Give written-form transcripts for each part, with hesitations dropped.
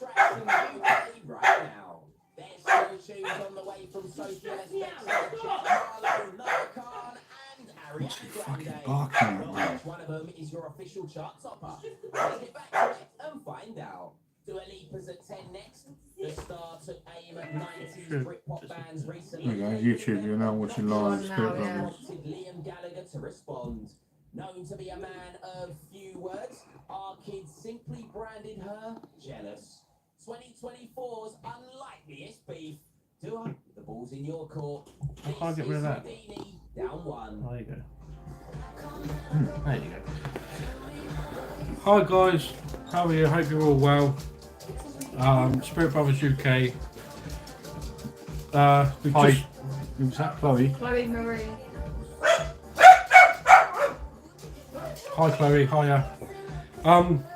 tracks in the UK right now. There's two tunes on the way from Sophie Harlow, Narcon, and Ariana Grande. Well, which one of them is your official chart topper? Let's get back to it and find out. Dua Lipa's at 10 next. The star took aim at 90s Britpop bands recently. There you go, YouTube, you're now watching live Spirit Brothers. Prompted Liam Gallagher to respond. Known to be a man of few words, our kids simply branded her jealous. 2024's unlikeliest beef. Dua, the ball's in your court. I can't get rid of that. Houdini, down one. There you go. There you go. Hi guys, how are you? Hope you're all well. Spirit Brothers UK. Hi. Who's that, Chloe? Chloe Marie. Hi Chloe, hiya.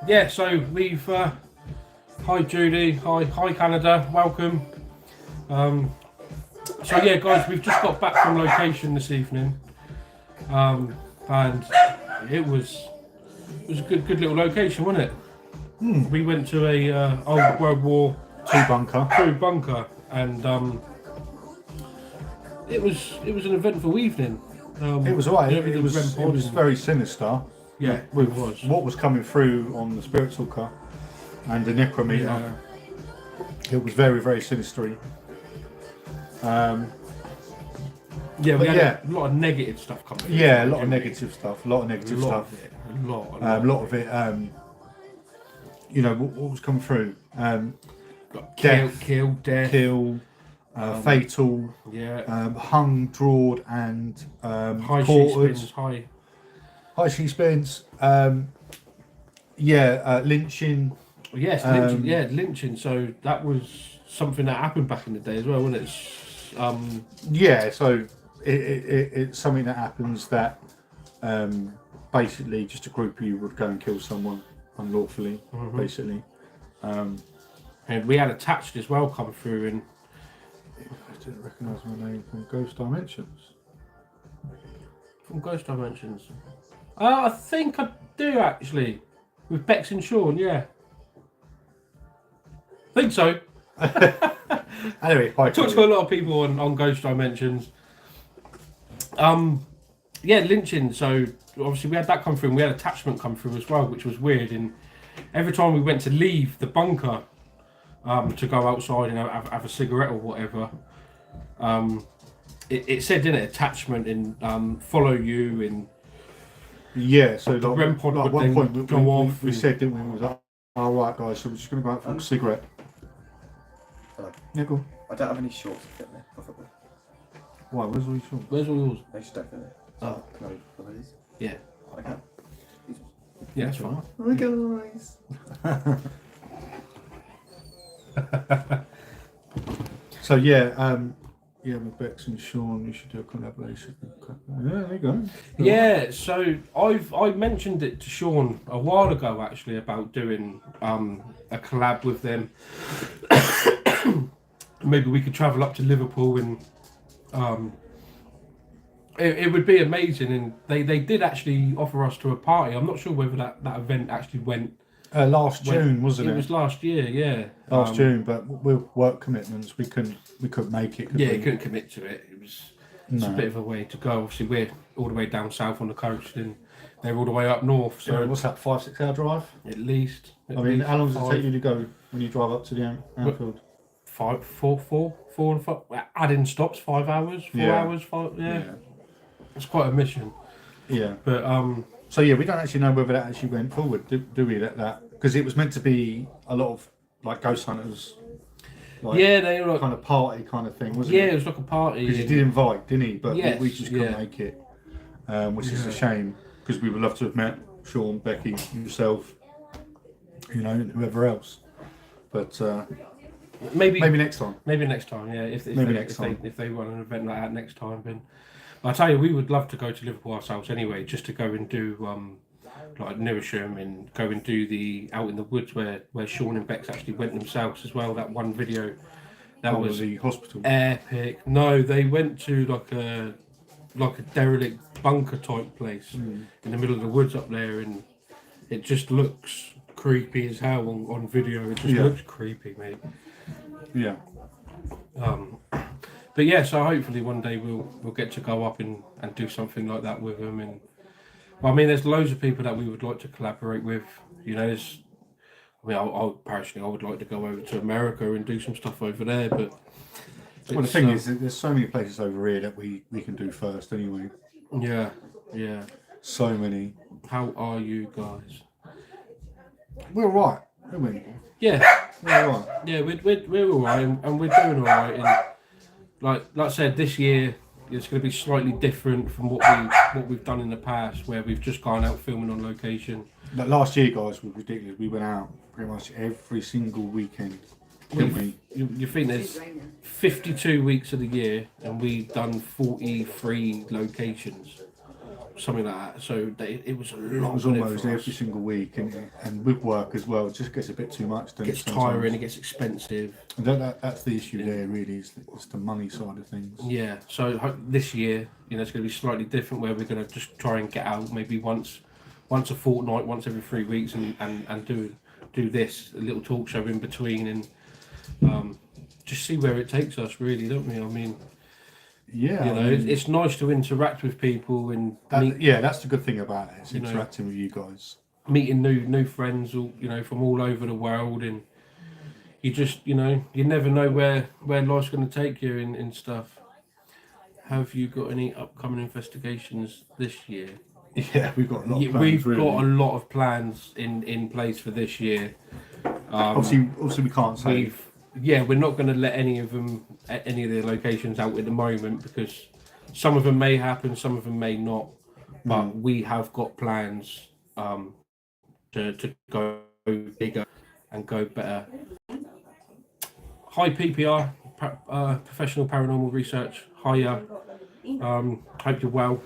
Yeah, so we've hi Judy, hi Canada, welcome. So yeah guys, we've just got back from location this evening. And it was a good little location, wasn't it? We went to a old World War II bunker, and it was an eventful evening. it was alright. everything It was very sinister. Yeah, With it was. what was coming through on the spirit talker and the necrometer. Yeah. It was very, very sinister. Yeah, we But had a lot of negative stuff coming through. Yeah, a lot of negative stuff. A lot of negative A lot stuff. of it. A lot of it. You know what was coming through? Death, Death, kill, fatal, yeah, hung, drawed, and high quartered. sheet spins, High she spins. Lynching. yes, lynching. So that was something that happened back in the day as well, wasn't it? Yeah, so it's something that happens that basically just a group of you would go and kill someone unlawfully, basically. And we had attached as well come through, and I didn't recognise my name from Ghost Dimensions. from Ghost Dimensions. I think I do actually, with Bex and Sean. Yeah, think so. Anyway, I talked to a lot of people on Ghost Dimensions. Yeah, lynching. So obviously we had that come through, and we had attachment come through as well, which was weird. And every time we went to leave the bunker to go outside and have a cigarette or whatever, it said, didn't it, attachment and follow you, and yeah. So the like, REM pod like would one then point go off. we said, didn't we? We was like, all right, guys. So we're just going to go out for a cigarette. Hello. Yeah, go on. I don't have any shorts to fit me, preferably. Why? Where's all your shorts? Where's all yours? They just don't fit me. Oh. Can I have these? Yeah, I can. yeah, that's fine. Hi guys. So yeah, with Bex and Sean, you should do a collaboration. Yeah, there you go. Yeah, so I mentioned it to Sean a while ago actually about doing a collab with them. Maybe we could travel up to Liverpool, and it would be amazing. And they did actually offer us to a party. I'm not sure whether that event actually went. Last June, wasn't it? It was last year, yeah. Last June, but with work commitments, we couldn't make it. Yeah, you couldn't commit to it. It was No. a bit of a way to go. Obviously, we're all the way down south on the coast, and they're all the way up north. So So what's that? 5-6 hour drive? at least. I mean, how long does it take you to go when you drive up to the Anfield? 4 and 5. Adding stops, 5 hours, 4 Yeah. hours, 5. Yeah. It's quite a mission. Yeah. But So yeah, we don't actually know whether that actually went forward, do we? That because it was meant to be a lot of like ghost hunters. Like, yeah, they were. kind of party kind of thing, wasn't Yeah, it? it was like a party. Because he did invite, didn't he? But Yes, we just couldn't yeah. make it, which is a shame because we would love to have met Sean, Becky, yourself, and whoever else. But maybe next time. Maybe next time, yeah. If they run an event like that next time, then I tell you, we would love to go to Liverpool ourselves anyway, just to go and do like Newisham and go and do the out in the woods where Sean and Bex actually went themselves as well. That one video that was the hospital. epic. No, they went to like a derelict bunker type place in the middle of the woods up there, and it just looks creepy as hell on video. It just looks creepy, mate. Yeah. But yeah, so hopefully one day we'll get to go up and do something like that with them. And well, I mean, there's loads of people that we would like to collaborate with. You know, I personally, I would like to go over to America and do some stuff over there. But well, the thing is, there's so many places over here that we can do first anyway. Yeah. So many. How are you guys? We're all right, aren't we? Yeah. We're all right. Yeah, we're all right, and we're doing all right. And like I said, this year it's going to be slightly different from what we've done in the past, where we've just gone out filming on location. But last year, guys, was ridiculous. We went out pretty much every single weekend, didn't we? You think there's 52 weeks of the year, and we've done 43 locations, something like that. So it was a lot. It was almost every single week, and with work as well, it just gets a bit too much. It gets tiring, it gets expensive. And that's the issue there, really, is the money side of things. Yeah, so this year, you know, it's going to be slightly different, where we're going to just try and get out maybe once a fortnight, once every 3 weeks, and do this, a little talk show in between, and just see where it takes us, really, don't we? I mean, yeah, you know, it's nice to interact with people and that's the good thing about it. It's interacting with you guys, meeting new friends, all from all over the world, and you just, you never know where life's going to take you and stuff. Have you got any upcoming investigations this year? Yeah, we've got a lot of plans. We've got a lot of plans in place for this year. Obviously, we can't say. We're not going to let any of the locations out at the moment, because some of them may happen, some of them may not. But we have got plans to go bigger and go better. Hi PPR, Professional Paranormal Research. Hiya. Hope you're well.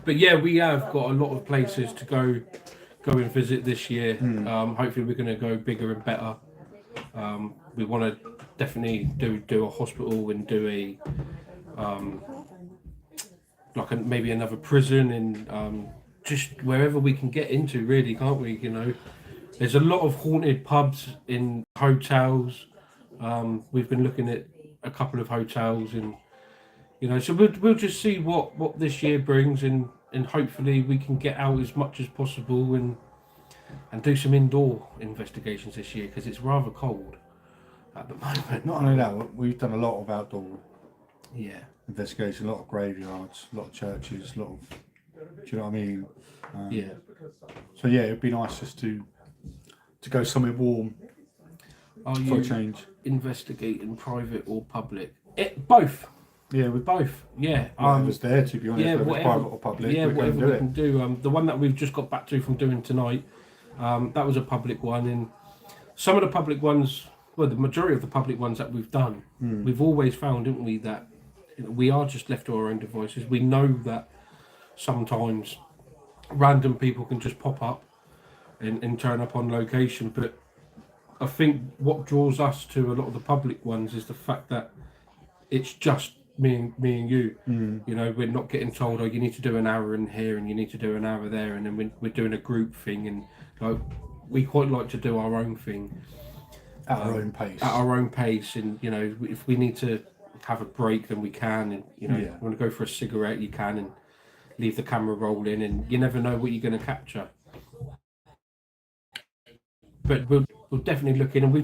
But yeah, we have got a lot of places to go and visit this year. Hopefully we're going to go bigger and better. We want to definitely do a hospital and do maybe another prison, and just wherever we can get into, really, can't we? You know, there's a lot of haunted pubs in hotels. We've been looking at a couple of hotels, and so we'll just see what this year brings, and hopefully we can get out as much as possible and do some indoor investigations this year, because it's rather cold at the moment. Not only that, we've done a lot of outdoor investigation, a lot of graveyards, a lot of churches, a lot of, do you know what I mean? So yeah, it'd be nice just to go somewhere warm. Are for you a change. Investigating private or public? Both. Yeah, with both. Yeah. Whatever's there, to be honest, whether it's private or public. Yeah, whatever we can do. The one that we've just got back to from doing tonight, that was a public one, and some of the public ones, well, the majority of the public ones that we've done, we've always found, didn't we, that we are just left to our own devices. We know that sometimes random people can just pop up and turn up on location, but I think what draws us to a lot of the public ones is the fact that it's just me and you. You know, we're not getting told, oh, you need to do an hour in here and you need to do an hour there, and then we're doing a group thing, and like, we quite like to do our own thing at our own pace. At our own pace, and if we need to have a break, then we can, and if you want to go for a cigarette, you can, and leave the camera rolling, and you never know what you're going to capture. But we'll definitely look in, and we've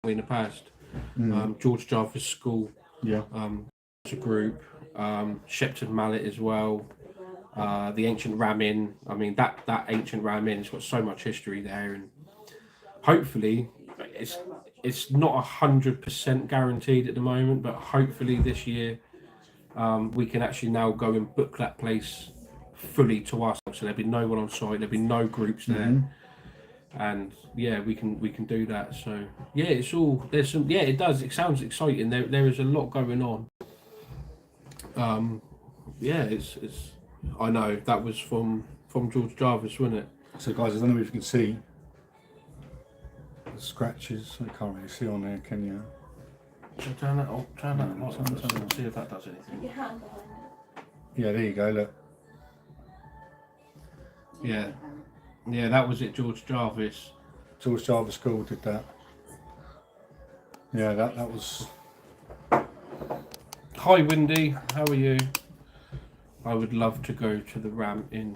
in the past. George Jarvis School, as a group, Shepton Mallet as well, the ancient Ram Inn. I mean, that ancient Ram Inn has got so much history there, and hopefully it's not 100% guaranteed at the moment, but hopefully this year we can actually now go and book that place fully to us, so there'll be no one on site, there'll be no groups there. And we can do that. So it's all, there's some, it does, it sounds exciting. There is a lot going on. It's I know that was from George Jarvis, wasn't it? So guys, I don't know if you can see the scratches. I can't really see on there, can you? So turn that on, see if that does anything. Yeah, there you go, look. Yeah. Yeah, that was it. George Jarvis. George Jarvis School did that. Yeah, that was. Hi, Windy. How are you? I would love to go to the ramp in.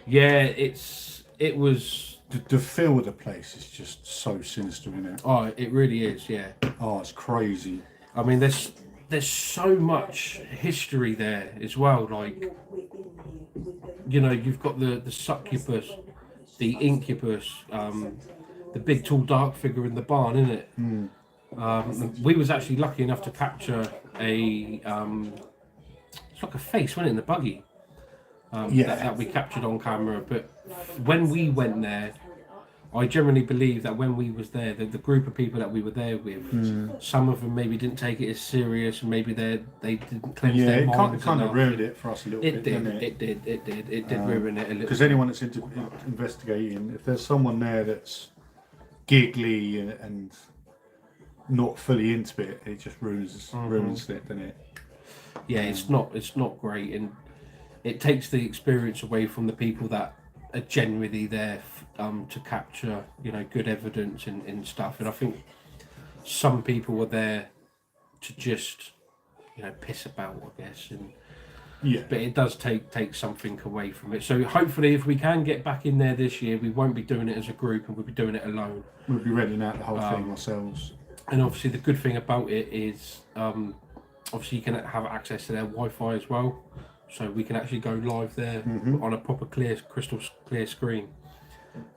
Yeah, it was. The feel of the place is just so sinister, isn't it? Oh, it really is. Yeah. Oh, it's crazy. I mean, there's so much history there as well. Like, you know, you've got the succubus, the incubus, the big tall dark figure in the barn, isn't it? We was actually lucky enough to capture a it's like a face, wasn't it, in the buggy? That we captured on camera. But when we went there, I generally believe that when we was there, the group of people that we were there with, some of them maybe didn't take it as serious, and maybe they didn't cleanse their minds. It kind of ruined it for us a little bit, didn't it? It did ruin it a little. Because anyone that's investigating, if there's someone there that's giggly and not fully into it, it just ruins it, doesn't it? Yeah, it's not great, and it takes the experience away from the people that are genuinely there to capture, you know, good evidence and stuff. And I think some people were there to just, you know, piss about, I guess. And yeah, but it does take something away from it. So hopefully, if we can get back in there this year, we won't be doing it as a group, and we'll be doing it alone. We'll be renting out the whole thing ourselves. And obviously, the good thing about it is, obviously, you can have access to their Wi-Fi as well. So we can actually go live there on a proper crystal clear screen.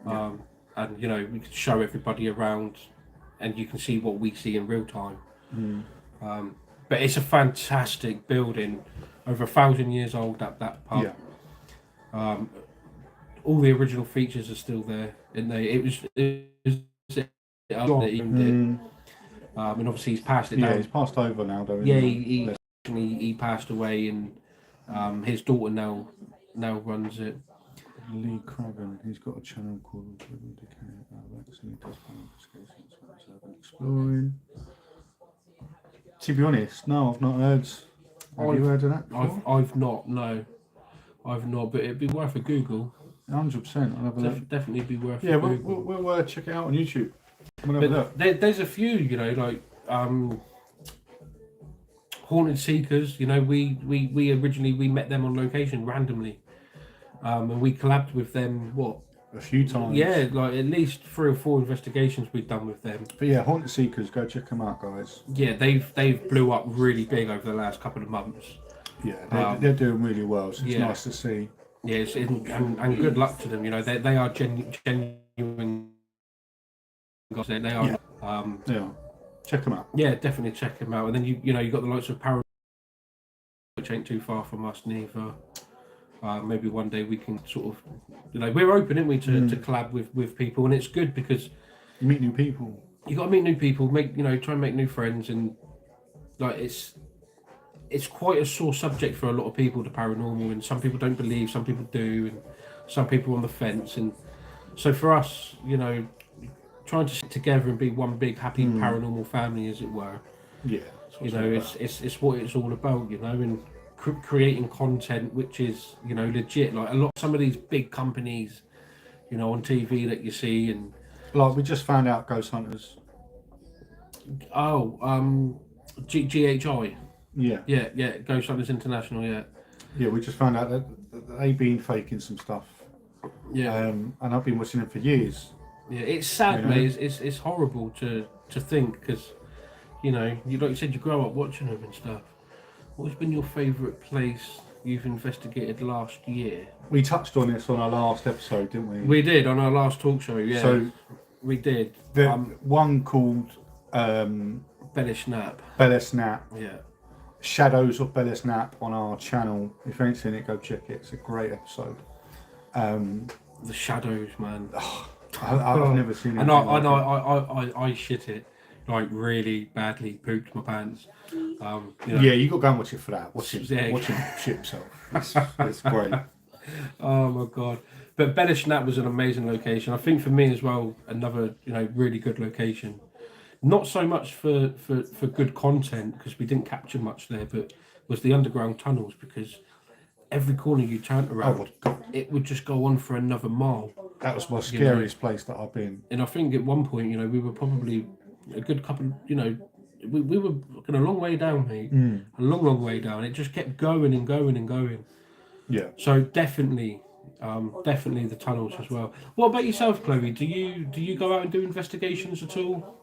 And, you know, we can show everybody around and you can see what we see in real time. But it's a fantastic building, over 1,000 years old, that pub. Yeah. All the original features are still there. And it was that he owned it. And obviously he's passed it down. Yeah, he's passed over now, though. Yeah, he passed away, and his daughter now runs it. Lee Craven, he's got a channel called Exploring. To be honest, no, I've not heard. Have you heard of that before? I've not, no. I've not, but it'd be worth a Google. 100%, I'll have a look. Definitely be worth a Yeah, Google. we'll check it out on YouTube. We'll have a look. There's a few, you know, like Haunted Seekers. You know, we originally met them on location randomly, and we collabed with them. What? A few times. Yeah, like at least 3 or 4 investigations we've done with them. But yeah, Haunted Seekers, go check them out, guys. Yeah, they've blew up really big over the last couple of months. Yeah, they're doing really well. So it's nice to see. Yeah, and good luck to them. You know, they are genuine guys. They are. Yeah, check them out. Yeah, definitely check them out. And then you know you got the likes of paranormal, which ain't too far from us neither. Maybe one day we can sort of, you know, we're open, aren't we, to collab with people, and it's good because you meet new people. You got to meet new people, try and make new friends, and like it's quite a sore subject for a lot of people, the paranormal, and some people don't believe, some people do, and some people are on the fence, and so for us, you know, trying to sit together and be one big happy paranormal family, as it were. Yeah, you know, it's what it's all about, you know, and creating content which is, you know, legit. Like some of these big companies, you know, on TV that you see, and like we just found out Ghost Hunters. GHI. Yeah, Ghost Hunters International. Yeah, we just found out that they've been faking some stuff. Yeah, and I've been watching them for years. Yeah, it's sad, you know? Mate. It's horrible to think, because, you know, like you said, you grow up watching them and stuff. What's been your favourite place you've investigated last year? We touched on this on our last episode, didn't we? We did, on our last talk show, yeah. So we did. The one called Bellisnap. Bellisnap. Yeah. Shadows of Bellisnap on our channel. If you ain't seen it, go check it. It's a great episode. The shadows, man. I've never seen it. And I shit it. Like really badly pooped my pants. You know. Yeah, you got to go and watch it for that. Watch him shit himself. It's great. Oh my god! But Bellisnap was an amazing location. I think for me as well, another, you know, really good location. Not so much for good content, because we didn't capture much there, but was the underground tunnels, because every corner you turned around, Oh, God. it would just go on for another mile. That was my scariest place that I've been. And I think at one point, you know, we were probably a good couple, you know, we were looking a long way down, mate. A long way down. It just kept going and going and going. Yeah. So definitely the tunnels as well. What about yourself, Chloe? Do you go out and do investigations at all?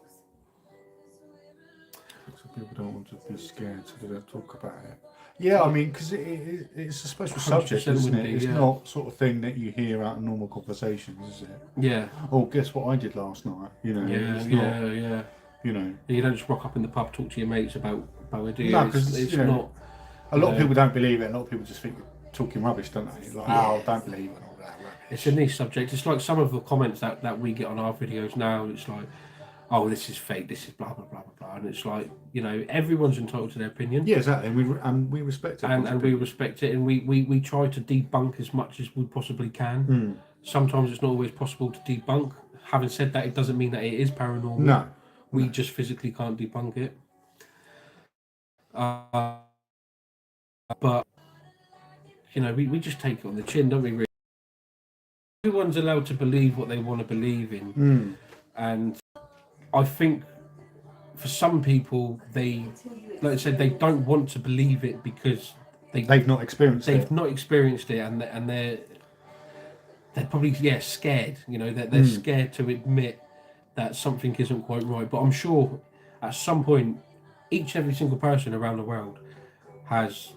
So people don't want to be scared, so they don't talk about it. Yeah, I mean, because it's a special subject, isn't it? It's not sort of thing that you hear out in normal conversations, is it? Yeah. Oh, guess what I did last night? You know. Yeah. You know. You don't just rock up in the pub, talk to your mates about it, do you? No, because it's you know, not. A lot of people don't believe it. A lot of people just think you're talking rubbish, don't they? Like, oh, don't believe it and all that rubbish. It's a niche subject. It's like some of the comments that we get on our videos now. It's like, oh, this is fake. This is blah blah blah blah blah. And it's like, you know, everyone's entitled to their opinion. Yeah, exactly. And we respect it. And we respect it, and we try to debunk as much as we possibly can. Sometimes it's not always possible to debunk. Having said that, it doesn't mean that it is paranormal. No. We just physically can't debunk it. But, you know, we just take it on the chin, don't we, really? Everyone's allowed to believe what they want to believe in. And I think for some people, they, like I said, they don't want to believe it because they've not experienced it. They've not experienced it, and they're probably scared. You know, they're scared to admit that something isn't quite right. But I'm sure at some point, every single person around the world has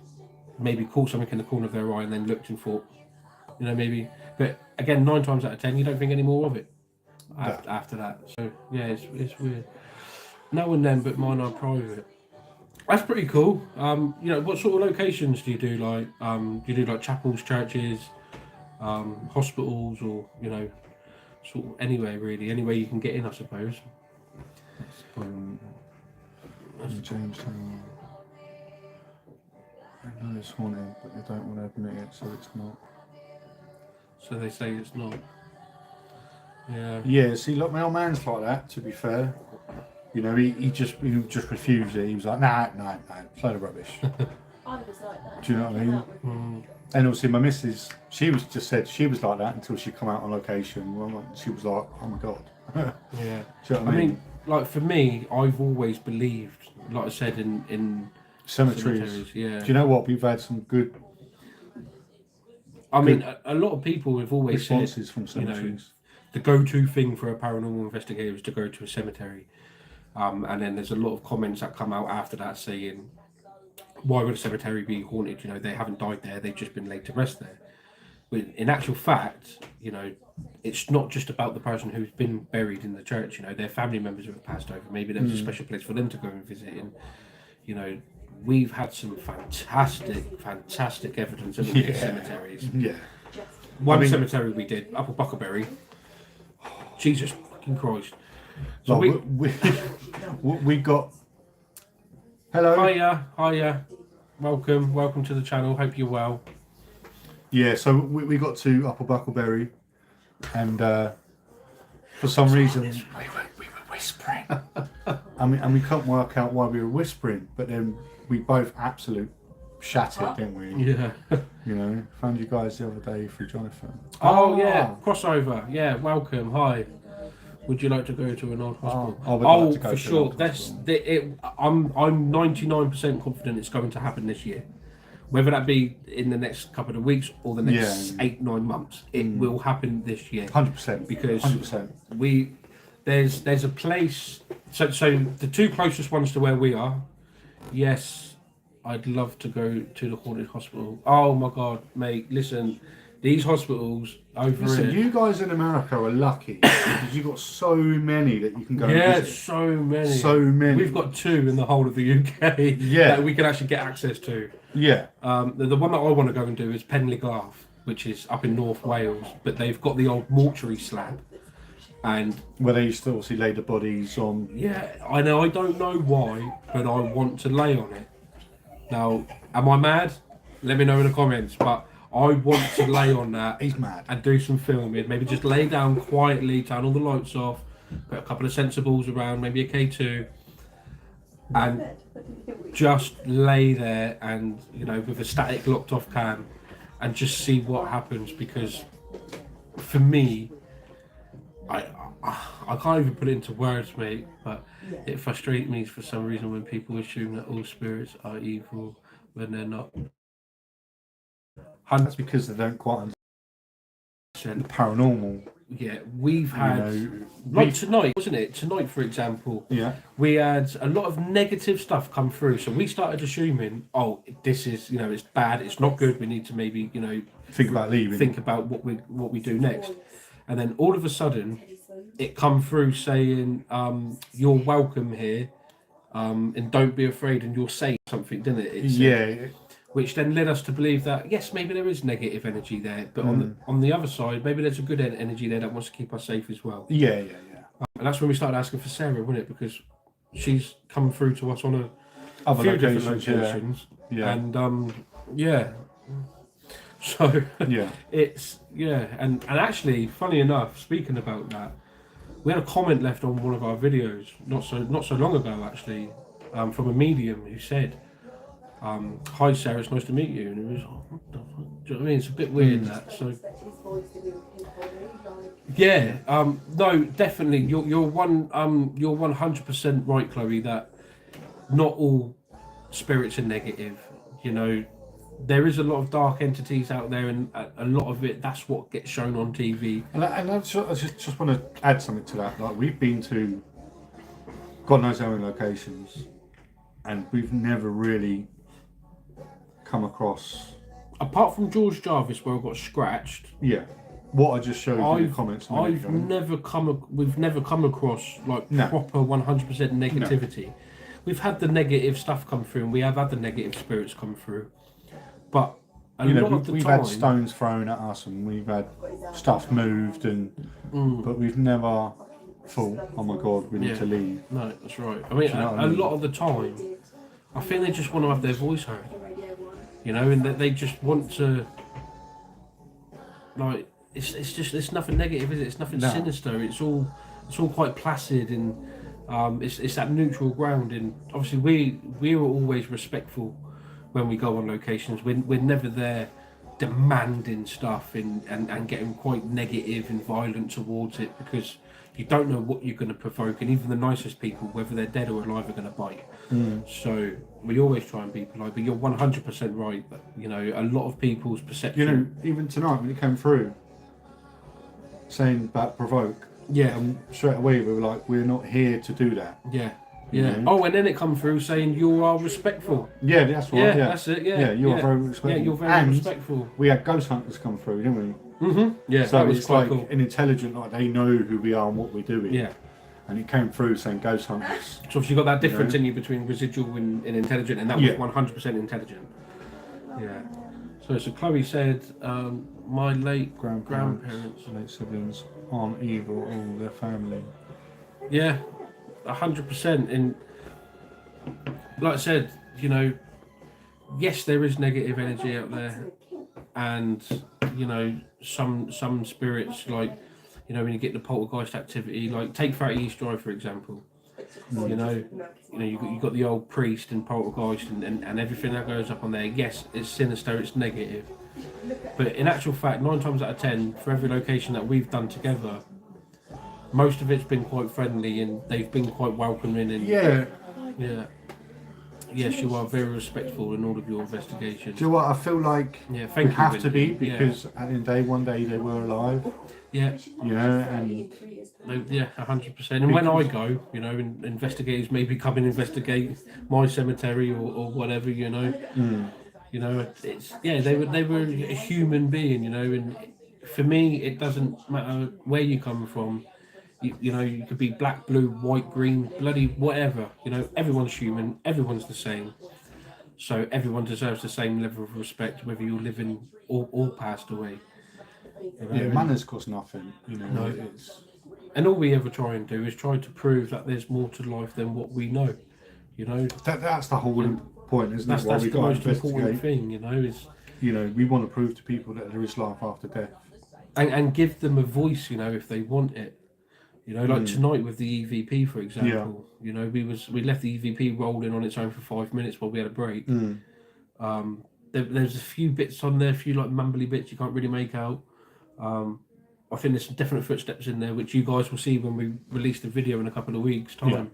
maybe caught something in the corner of their eye and then looked and thought, you know, maybe. But again, 9 times out of 10, you don't think any more of it after that. So yeah, it's weird. No one then, but mine are private. That's pretty cool. You know, what sort of locations do you do? Like, do you do like chapels, churches, hospitals, or, you know, sort of anywhere really, anywhere you can get in, I suppose. Jamestown. I know it's haunted, but they don't want to admit it, so it's not. So they say it's not. Yeah. Yeah. See, look, my old man's like that. To be fair, you know, he just refused it. He was like, nah, it's a load of rubbish. I was like that. Do you know what I mean? And obviously my missus, she was like that until she come out on location. She was like, oh my god. Yeah. Do you know what I mean? Like for me, I've always believed, like I said, in cemeteries. Yeah. Do you know what? We've had some good. I mean, a lot of people have always responses said, from cemeteries. You know, the go-to thing for a paranormal investigator is to go to a cemetery. And then there's a lot of comments that come out after that saying, why would a cemetery be haunted? You know, they haven't died there, they've just been laid to rest there. But in actual fact, you know, it's not just about the person who's been buried in the church. You know, their family members who have passed over. Maybe there's a special place for them to go and visit. And, you know, we've had some fantastic evidence of the cemeteries. Yeah. One cemetery we did, Upper Buckleberry. Jesus fucking Christ. So we got. Hello. Hiya. Welcome to the channel. Hope you're well. Yeah, so we got to Upper Buckleberry, and for some reason we were whispering, and we couldn't work out why we were whispering. But then we both absolute shat it, didn't we? Yeah. You know, found you guys the other day through Jonathan. Oh yeah, crossover. Yeah, welcome. Hi. Would you like to go to an old hospital? I would like to go for to sure. an old hospital. I'm 99% confident it's going to happen this year. Whether that be in the next couple of weeks or the next 8-9 months, it will happen this year. 100%. Because 100%. There's a place. So the two closest ones to where we are. Yes, I'd love to go to the haunted hospital. Oh my God, mate! Listen, these hospitals over here. You guys in America are lucky because you've got so many that you can go and visit. So many. We've got 2 in the whole of the UK that we can actually get access to. Yeah. The one that I want to go and do is Penllyglaff, which is up in North Wales, but they've got the old mortuary slab. And where they used to obviously lay the bodies on. Yeah, I know. I don't know why, but I want to lay on it. Now, am I mad? Let me know in the comments. But I want to lay on that. He's mad. And do some filming. Maybe just lay down quietly, turn all the lights off, put a couple of sensibles around, maybe a K2, and just lay there and, you know, with a static locked off cam and just see what happens. Because for me, I can't even put it into words, mate, but it frustrates me for some reason when people assume that all spirits are evil when they're not. That's because they don't quite understand the paranormal. Yeah, we've had, tonight, wasn't it? Tonight, for example, we had a lot of negative stuff come through. So we started assuming, oh, this is, it's bad, it's not good, we need to maybe, think about leaving. Think about what we do next. And then all of a sudden, it come through saying, you're welcome here, and don't be afraid, and you'll say something, didn't it? Which then led us to believe that, yes, maybe there is negative energy there, but on the other side, maybe there's a good energy there that wants to keep us safe as well. Yeah. And that's when we started asking for Sarah, wasn't it? Because she's come through to us on a Other few locations, different locations. Yeah. And, so it's, and actually, funny enough, speaking about that, we had a comment left on one of our videos, not so long ago, actually, from a medium who said, hi Sarah, it's nice to meet you. And it was, what the fuck? Do you know what I mean? It's a bit weird that. So no, definitely, you're 100% right, Chloe. That not all spirits are negative. There is a lot of dark entities out there, and a lot of it, that's what gets shown on TV. And I just want to add something to that. Like, we've been to God knows how many locations, and we've never really come across, apart from George Jarvis, where I got scratched. What I just showed you in the comments. We've never come across proper 100% negativity. We've had the negative stuff come through, and we have had the negative spirits come through. But we've had stones thrown at us, and we've had stuff moved, but we've never thought, oh my God, we need to leave. No, that's right. I mean, a lot of the time, I think they just want to have their voice heard. And that they just want to, it's nothing negative, is it? It's nothing sinister. It's all quite placid, and it's that neutral ground. And obviously, we are always respectful when we go on locations. We're never there demanding stuff and getting quite negative and violent towards it, because you don't know what you're going to provoke, and even the nicest people, whether they're dead or alive, are going to bite. So we always try and be polite, but you're 100% right. A lot of people's perception. Even tonight when it came through, saying about provoke. Straight away we were like, we're not here to do that. Oh, and then it come through saying you are respectful. That's right. That's it. You are very respectful. You're very respectful. We had ghost hunters come through, didn't we? So that was it's quite like cool. an intelligent, like they know who we are and what we're doing. And it came through saying ghost hunters. So obviously you got that difference in you between residual and intelligent, and that was 100% intelligent. So Chloe said, my late grandparents, late siblings aren't evil, all their family. 100%. And like I said, yes, there is negative energy out there, and some spirits, like when you get the poltergeist activity, like take 30 East Drive for example. You got the old priest and poltergeist and everything that goes up on there. Yes, it's sinister, it's negative, but in actual fact, 9 times out of 10, for every location that we've done together, most of it's been quite friendly, and they've been quite welcoming. And yes, you are very respectful in all of your investigations. Do you know what I feel like? We have to be, because at the end of the day, one day they were alive. And 100%. And when I go, investigators maybe come and investigate my cemetery or whatever. It's they were a human being. And for me, it doesn't matter where you come from. You could be black, blue, white, green, bloody whatever. Everyone's human. Everyone's the same. So everyone deserves the same level of respect, whether you're living or passed away. Manners cost nothing. And all we ever try and do is try to prove that there's more to life than what we know. That's the whole point, isn't it? That's the most important thing. Is we want to prove to people that there is life after death, and give them a voice. If they want it. Like tonight with the EVP, for example. We left the EVP rolling on its own for 5 minutes while we had a break. there's a few bits on there, a few like mumbly bits you can't really make out. I think there's some definite footsteps in there, which you guys will see when we release the video in a couple of weeks' time.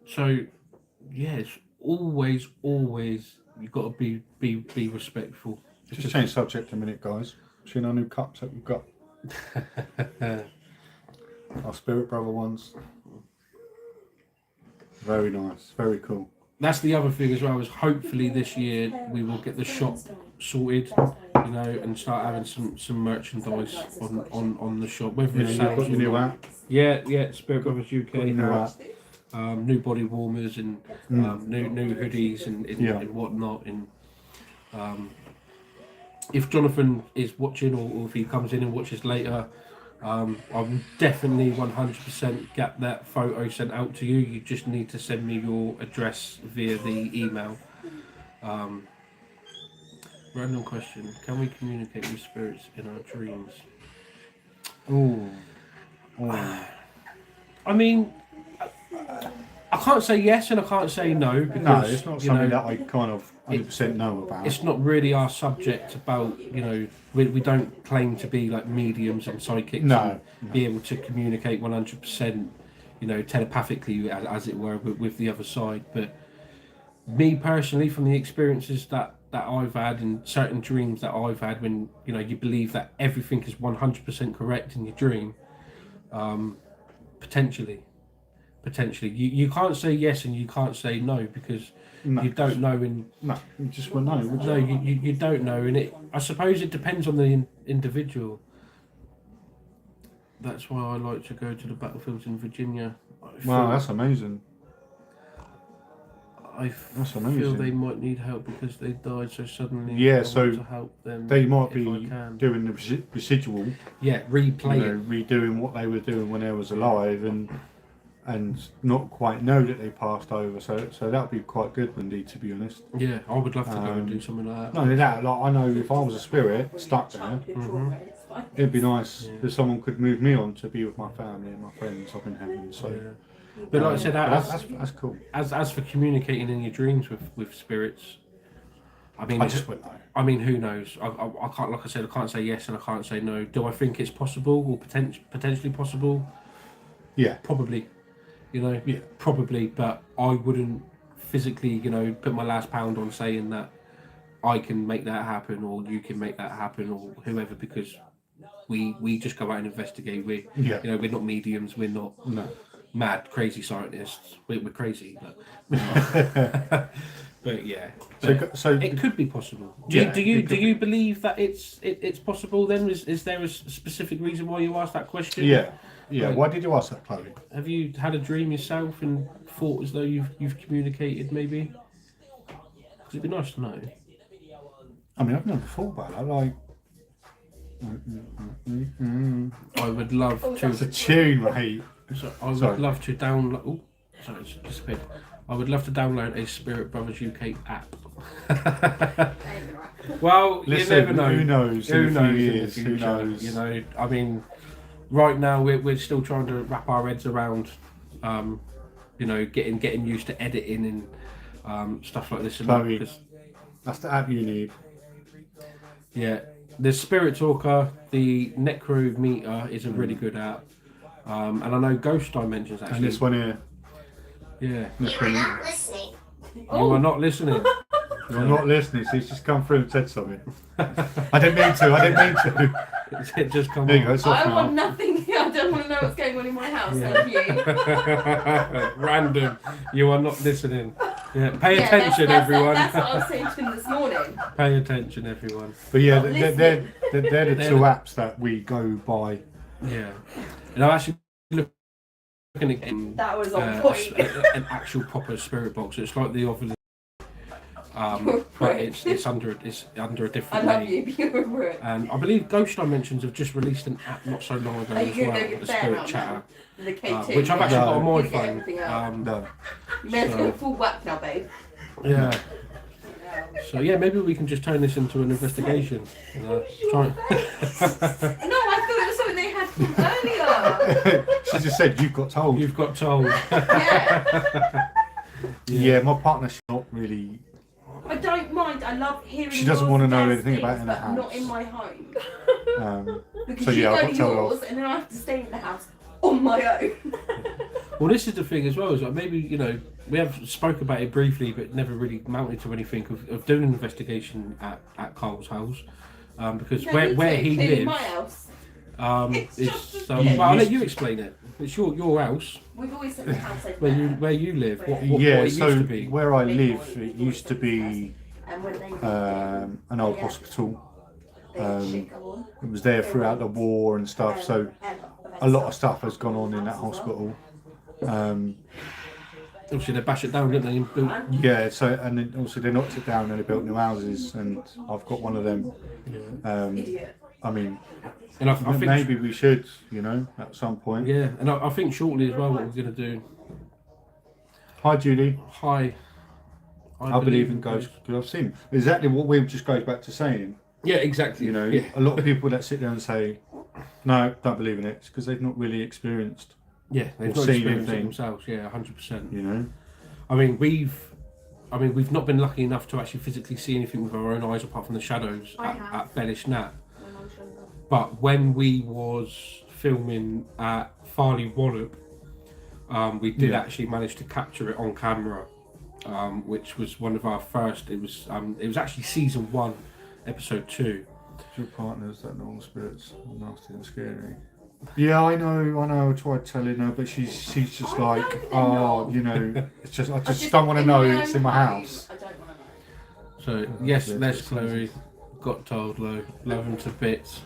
So, yeah, it's always you've got to be respectful. Just change subject a minute, guys. See our new cups that we've got. Our Spirit Brother ones. Very nice, very cool. That's the other thing as well, is hopefully this year we will get the shop sorted, you know, and start having some merchandise on the shop. Whether it's You've got your new app. Yeah, Spirit Brothers UK New app. new body warmers and new hoodies and whatnot. And if Jonathan is watching, or if he comes in and watches later, I will definitely 100% get that photo sent out to you. You just need to send me your address via the email. Random question: can we communicate with spirits in our dreams? I mean, I can't say yes and I can't say no, because No, it's not something that I kind of 100% know about. It's not really our subject. About, you know, we don't claim to be like mediums and psychics and be able to communicate 100%, you know, telepathically, as it were, with the other side. But me personally, from the experiences that I've had and certain dreams that I've had, when, you know, you believe that everything is 100% correct in your dream, potentially you can't say yes and you can't say no, because you don't know. You just won't know. No, you don't know, and I suppose it depends on the individual. That's why I like to go to the battlefields in Virginia. Wow, that's amazing. I feel they might need help because they died so suddenly. Yeah, so want to help them. They might be doing the residual. Yeah, replaying. Redoing what they were doing when they was alive, and not quite know that they passed over. So that would be quite good, indeed, to be honest. Yeah, I would love to go and do something like that. Not only that, like, I know if I was a spirit stuck there, it'd be nice if someone could move me on to be with my family and my friends up in heaven. So. Yeah. But like I said, that's cool. As for communicating in your dreams with spirits, I mean, I just wouldn't know. I mean, who knows? I can't, like I said, I can't say yes and I can't say no. Do I think it's possible or potentially possible? Yeah, probably. You know, probably, but I wouldn't physically, you know, put my last pound on saying that I can make that happen or you can make that happen or whoever, because we just go out and investigate. You know, we're not mediums. We're not. No. Mad, crazy scientists. We're crazy, but but yeah. But so it could be possible. Do you believe that it's possible? Then is there a specific reason why you asked that question? Yeah. Like, why did you ask that, Chloe? Have you had a dream yourself and thought as though you've communicated maybe? Because it'd be nice to know. I mean, I've never thought about that. Like, I would love to. It's a tune, mate. So I would love to download. Oh, sorry, it's disappeared. I would love to download a Spirit Brothers UK app. Well, listen, you never know. Who knows? Who knows? Years, who knows? You know, I mean, right now we're still trying to wrap our heads around, you know, getting used to editing and stuff like this. Chloe, that's the app you need. Yeah, the Spirit Talker, the Necro Meter is a really good app. And I know Ghost Dimensions actually. And this one here. Yeah. You are not listening. You are not listening. You're not listening, so he's just come through and said something. I didn't mean to. It just come there you on. go, it's off I now. want nothing. I don't want to know what's going on in my house. Thank you. Random. You are not listening. Yeah. Pay attention, everyone. That's what I was saying to him this morning. Pay attention, everyone. But yeah, they're the two apps that we go by. Yeah. And I'm actually looking at that was on point. an actual proper spirit box. It's like the other, but it's under a different I love name. you. You remember it. And I believe Ghost Dimensions have just released an app not so long ago Are you as gonna well, go get the bear Spirit out Chatter, now? The K2. which I've actually got on my You get phone. everything out. No. You may have to go full whack now, babe. Yeah. So yeah, maybe we can just turn this into an investigation. Try. No, I thought it was something they had from earlier. She just said, you've got told. You've got told. Yeah. Yeah, my partner's not really I don't mind. I love hearing. She doesn't yours want to know and anything things, about it in the but not house. in my home. Because So you yeah, go I've to got to tell her yours, off. and then I have to stay in the house on my own. Well, this is the thing as well. Is like maybe we have spoke about it briefly, but never really mounted to anything of doing an investigation at Carl's house, because No, where me too, he cleaning my lives. house. It's Is just as well, big. I'll let you explain it. It's your house We've always said the house over where there. you live. What Yeah, it so used to be. where I live, it used to be And when they an old hospital. It It was there throughout the war and stuff, so a lot of stuff has gone on in that hospital. Obviously, they bash it down, didn't they? And built, Yeah, so and then also they knocked it down and they built new houses, and I've got one of them. I mean, and I think maybe we should, at some point. yeah, and I think shortly as well. What we're going to do. Hi, Judy. Hi. I believe in ghosts because I've seen exactly what we just goes back to saying. Yeah, exactly. A lot of people that sit there and say, "No, don't believe in it," because they've not really experienced. Yeah, they've Or not seen experienced it anything. themselves. Yeah, 100%. I I mean, we've not been lucky enough to actually physically see anything with our own eyes apart from the shadows at Bellish Nat. But when we was filming at Farley Wallop, we did actually manage to capture it on camera, which was one of our first. It was actually season 1, episode 2. Your partners that normal spirits are nasty and scary. Yeah, I know. I tried telling her, but she's just like, it's just I just don't want to know it's in my house. I don't want to know. So yes, Les Chloe got told low, love him to bits.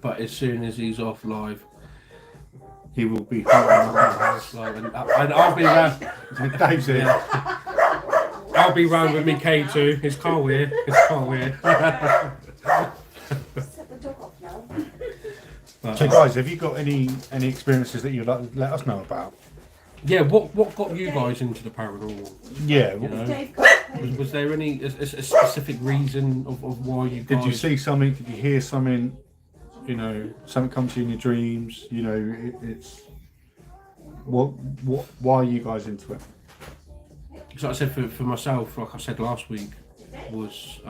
But as soon as he's off live, He will be haunting my house. and I'll be round. Dave's here. I'll be round with me K2. It's Carl here. Set the dog off now. So guys, have you got any experiences that you'd like to let us know about? Yeah, what got you guys into the paranormal? Yeah. You know? Dave got Was there any a specific reason of why you guys? Did you see something? Did you hear something? Something comes to you in your dreams. It's why are you guys into it? So I said for myself, like I said last week, was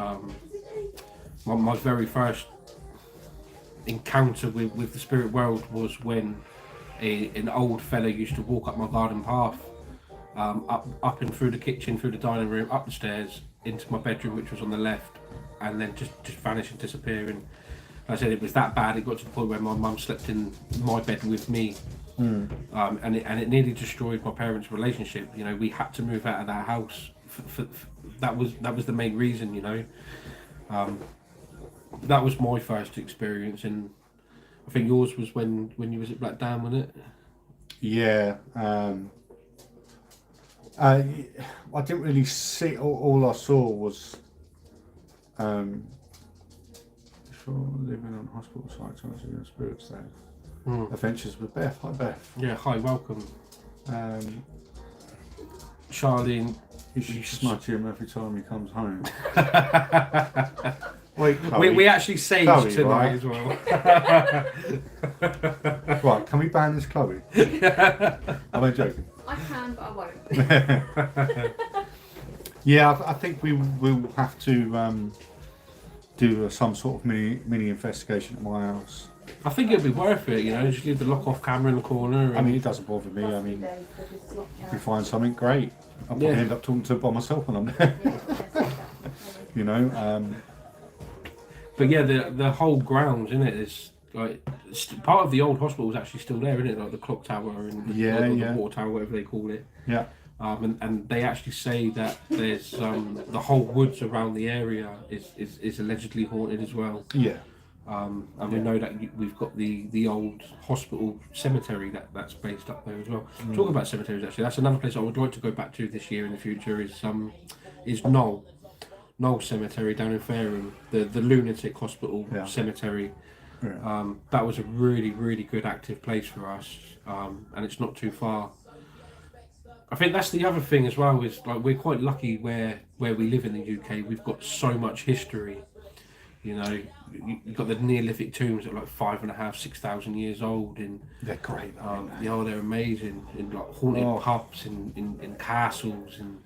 my very first encounter with the spirit world was when an old fella used to walk up my garden path, up and through the kitchen, through the dining room, up the stairs into my bedroom, which was on the left, and then just vanish and disappear. And I said it was that bad. It got to the point where my mum slept in my bed with me, and it nearly destroyed my parents' relationship. We had to move out of that house. That was the main reason. That was my first experience, and I think yours was when you was at Black Dam, wasn't it? Yeah. I didn't really see. All I saw was. Living on hospital sites, I was in spirits there. Adventures with Beth. Hi, Beth. Yeah. Hi, welcome. Charlene. You should smudge him every time he comes home. Wait, We actually saved Chloe, tonight right? as well. Right, can we ban this Chloe? I'm only joking. I can, but I won't. Yeah, I think we will have to do some sort of mini investigation at my house. I think it'd be worth it, just leave the lock off camera in the corner. I mean, it doesn't bother me. I mean, if we find something great, I'll probably end up talking to it by myself when I'm there. But yeah, the whole grounds, isn't it? Is like part of the old hospital is actually still there, isn't it? Like the clock tower and the water tower, whatever they call it. Yeah. And they actually say that there's the whole woods around the area is allegedly haunted as well. Yeah. And we know that we've got the old hospital cemetery that's based up there as well. Talk about cemeteries, actually, that's another place I would like to go back to this year in the future. Is Knoll Cemetery down in Fareham, the lunatic hospital cemetery. Yeah. That was a really, really good active place for us, and it's not too far. I think that's the other thing as well, is like we're quite lucky where we live in the UK. We've got so much history. You've got the Neolithic tombs that are like 5,500, 6,000 years old, and They're great. they're amazing, in like haunted pubs, in castles, and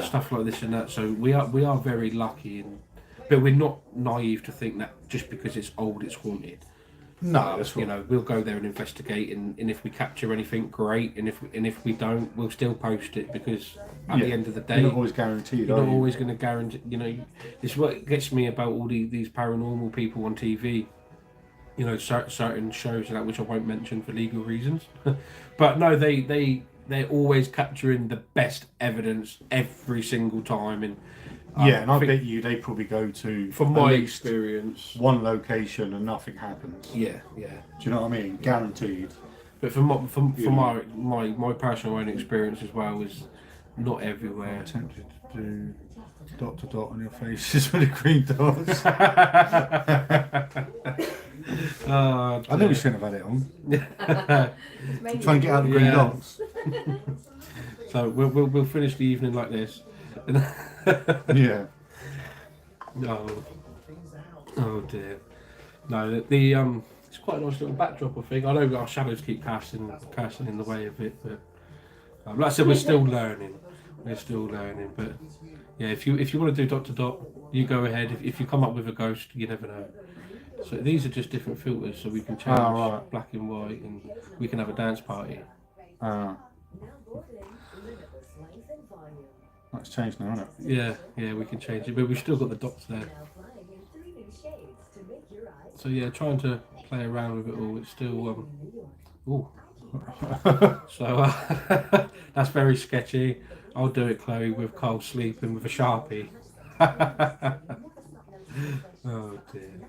stuff like this and that. So we are very lucky, but we're not naive to think that just because it's old, it's haunted. No, that's right. You know, we'll go there and investigate, and if we capture anything, great. And if we don't, we'll still post it, because at the end of the day, you're not always guaranteed. You're not always going to guarantee. You know, it's what gets me about all these paranormal people on TV. You know, certain shows and that, which I won't mention for legal reasons. But no, they're always capturing the best evidence every single time, and and I bet you they probably go to, from my experience, one location and nothing happens. Yeah. Do you know what I mean? Guaranteed. But from my personal own experience as well, is not everywhere. I'm tempted to do dot on your faces with the green dots. I know we shouldn't have had it on. Trying to get out the green dots. So we'll finish the evening like this. Yeah. Oh dear. No, the it's quite a nice little backdrop, I think. I know our shadows keep casting in the way of it, but like I said, we're still learning. But yeah, if you want to do dot, you go ahead. If you come up with a ghost, you never know. So these are just different filters, so we can change black and white, and we can have a dance party. That's changed now, isn't it? Yeah, we can change it, but we've still got the dots there. So yeah, trying to play around with it all. It's still so that's very sketchy. I'll do it, Chloe, with Cole sleeping with a Sharpie. Oh dear.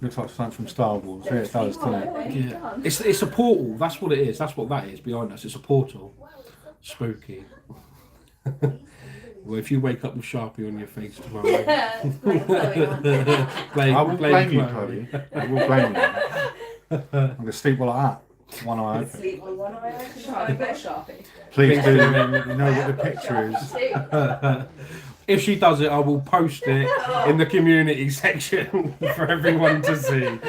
Looks like something from Star Wars. Yeah, it does, doesn't it? Yeah. It's a portal. That's what it is. That's what that is behind us. It's a portal. Spooky. Well, if you wake up with Sharpie on your face tomorrow, I will blame you, Chloe. I will blame you. I'm going to sleep like that. One eye open. Sleep with one eye open. Sharpie. Please do. You know what the picture is. If she does it, I will post it in the community section for everyone to see.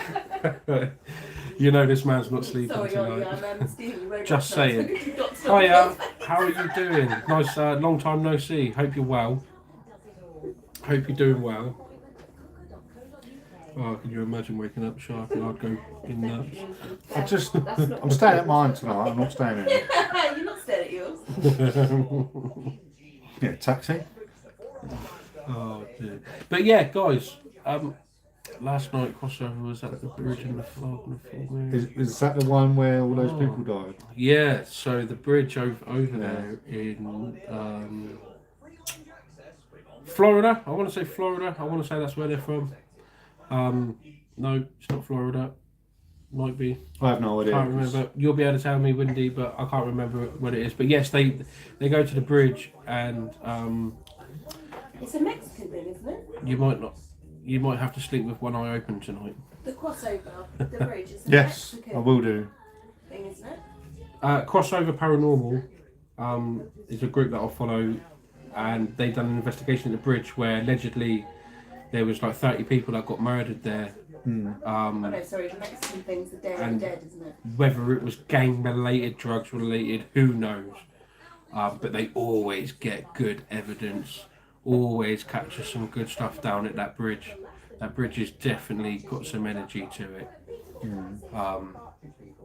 You know this man's not sleeping tonight. Just saying. Hiya, how are you doing? Nice, long time no see. Hope you're well. Hope you're doing well. Oh, can you imagine waking up sharp and I'd go in nuts. I'm staying at mine tonight. I'm not staying here. You're not staying at yours. Yeah, taxi. Oh dear. But yeah, guys, last night crossover was at the bridge in the fog and the full moon. Is that the one where all those people died? Yeah, so the bridge over there in Florida. I want to say Florida. I want to say that's where they're from. No, it's not Florida. Might be. I have no idea. Can't remember. You'll be able to tell me, Wendy, but I can't remember what it is. But yes, they go to the bridge and it's a Mexican thing, isn't it? you might not. You might have to sleep with one eye open tonight. The crossover, the bridge, is a Yes, Mexican I will do. thing, isn't it? Crossover Paranormal is a group that I follow, and they've done an investigation at the bridge where allegedly there was like 30 people that got murdered there. Oh no, sorry, the Mexican thing's the Day of the Dead, isn't it? Whether it was gang related, drugs related, who knows? But they always get good evidence, always capture some good stuff down at that bridge. That bridge has definitely got some energy to it.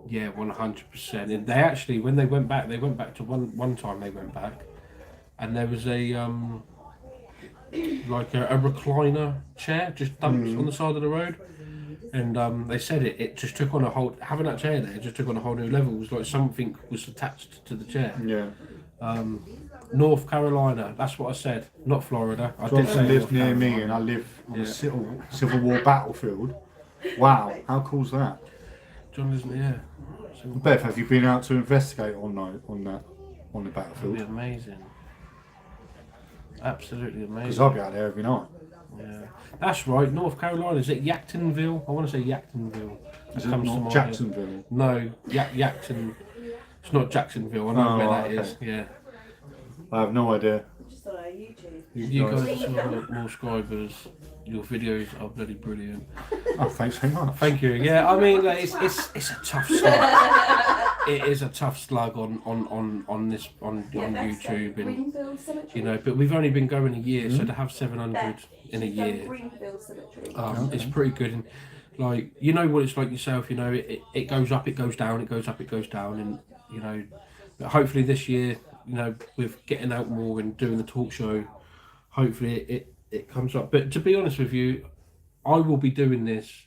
Yeah, 100%. And they actually, when they went back to one time they went back, and there was a like a recliner chair just dumped on the side of the road. And they said it just took on a whole, having that chair there, it just took on a whole new level. It was like something was attached to the chair. Yeah. North Carolina, that's what I said, not Florida. I did say Johnson lives North near me Carolina. and I live on a Civil War battlefield. Wow, how cool's that? John isn't here. Beth, have you been out to investigate on the That'd be battlefield? amazing. Absolutely Because amazing. I'll be out there every night. Yeah. That's right, North Carolina. Is it Yacktonville? I want to say Yacktonville. Is it not Jacksonville? No, Yackton. It's not Jacksonville. I know where that is. Yeah. I have no idea. Just on YouTube. You guys have a lot more subscribers. Your videos are bloody brilliant. Oh, thanks very much. Thank you. Yeah, I mean, like, it's a tough start. it is a tough slug on this on YouTube, and Greenfield Cemetery. you know, but we've only been going a year, so to have 700 in a She's done year, Greenfield Cemetery. it's pretty good. And like, you know what it's like yourself, you know, it goes up, it goes down, it goes up, it goes down, and you know, but hopefully this year, you know, with getting out more and doing the talk show, hopefully it comes up. But to be honest with you, I will be doing this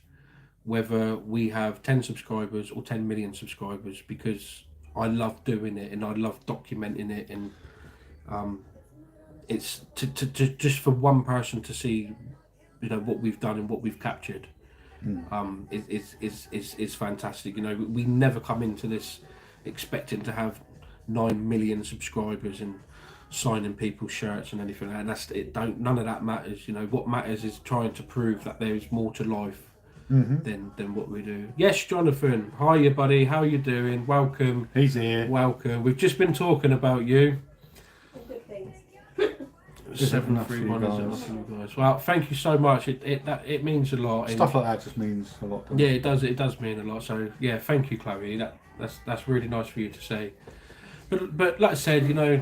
whether we have 10 subscribers or 10 million subscribers, because I love doing it and I love documenting it, and it's to just for one person to see, you know, what we've done and what we've captured is fantastic. You know, we never come into this expecting to have 9 million subscribers and signing people's shirts and anything like that. And none of that matters. You know, what matters is trying to prove that there is more to life than what we do. Yes, Jonathan. Hiya, buddy. How you doing? Welcome. He's here. Welcome. We've just been talking about you. Good things. 731 is enough for you guys. Well, thank you so much. It means a lot. Stuff like that just means a lot. Yeah, it does. It does mean a lot. So yeah, thank you, Chloe. That's really nice for you to say. But like I said, you know,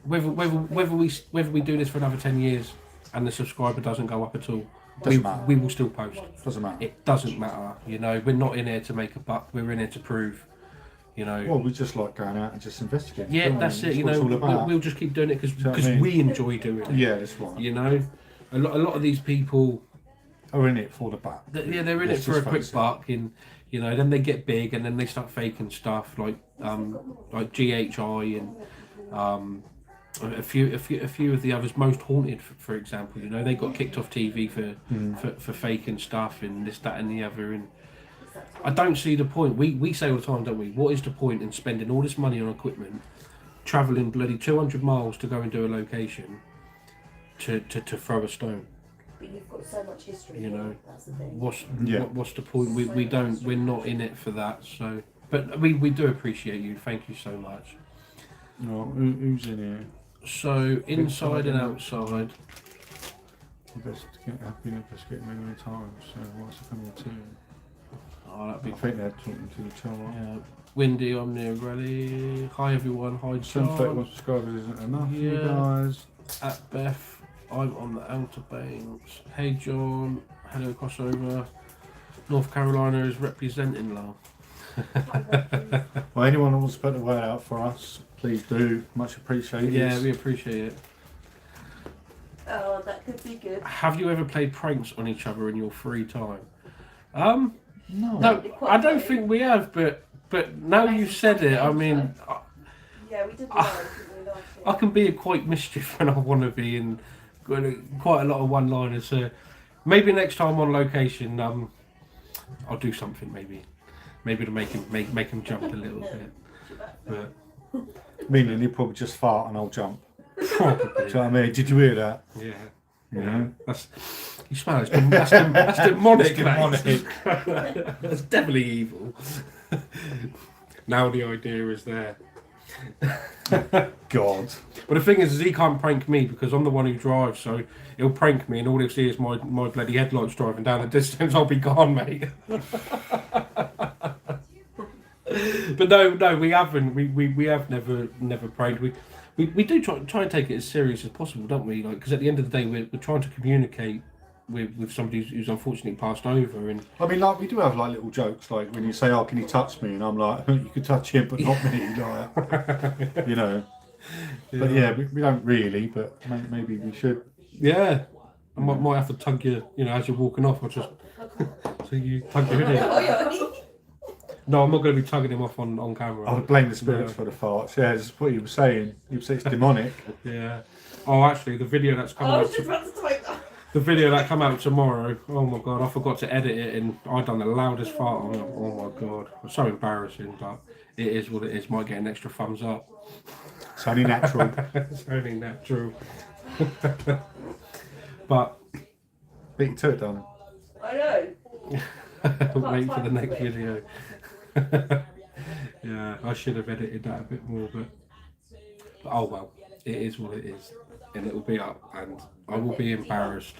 whether we do this for another 10 years and the subscriber doesn't go up at all, we will still post. Doesn't matter. It doesn't matter. You know, we're not in here to make a buck. We're in here to prove. You know. Well, we just like going out and just investigating. Yeah, that's it. You know, we'll just keep doing it because we enjoy doing it. Yeah, that's right. You know, a lot of these people are in it for the buck. Yeah, they're in it for a quick buck, and you know, then they get big and then they start faking stuff like GHI and a few of the others, Most Haunted, for example. You know, they got kicked off TV for faking stuff and this, that, and the other. And I don't see the point. We say all the time, don't we? What is the point in spending all this money on equipment, travelling bloody 200 miles to go and do a location to throw a stone? But you've got so much history. You know, that's the thing. What's the point? We're not in it for that. So, but we do appreciate you. Thank you so much. No, who's in here? So inside and outside. I've been investigating many times. So what's the coming to? Oh, that'd be. I think they're talking to each other. Yeah. Windy, I'm near Rally. Hi everyone. Hi John. 31 subscribers isn't enough, you guys. At Beth, I'm on the Outer Banks. Hey John. Hello crossover. North Carolina is representing love. Well, anyone who wants to put the word out for us, please do. Much appreciated. Yeah, we appreciate it. Oh, that could be good. Have you ever played pranks on each other in your free time? No, I don't think we have, but now you've said it, I mean, Yeah, we did last it. I can be quite mischief when I want to be, and quite a lot of one-liners. So maybe next time on location, I'll do something. Maybe to make him jump a little bit. But meaning you probably just fart and I'll jump. probably. Do you know what I mean? Did you hear that? Yeah. You know? You smell it. That's demonic. Demonic. That's definitely evil. Now the idea is there. God. But the thing is he can't prank me because I'm the one who drives, so he'll prank me and all he'll see is my bloody headlights driving down the distance. I'll be gone, mate. But no, we haven't. We have never pranked. We do try and take it as serious as possible, don't we? Like, because at the end of the day, we're trying to communicate with somebody who's unfortunately passed over. And I mean, like, we do have like little jokes, like when you say, "Oh, can you touch me?" and I'm like, "You can touch him, but not me," like, you know. Yeah. But yeah, we don't really, but maybe we should. Yeah, I might have to tug you, you know, as you're walking off. I'll just so you tug your hoodie. No, I'm not going to be tugging him off on camera. I would blame the spirits for the farts. Yeah, that's what you were saying. You were saying it's demonic. Yeah. Oh, actually, the video that's coming out. The video that come out tomorrow. Oh my god, I forgot to edit it, and I done the loudest fart on it. Oh my god, it's so embarrassing, but it is what it is. Might get an extra thumbs up. It's only natural. It's only natural. But beat you to it, darling. I know. Wait for the next video. Yeah, I should have edited that a bit more, but oh well, it is what it is, and it will be up, and I will be embarrassed.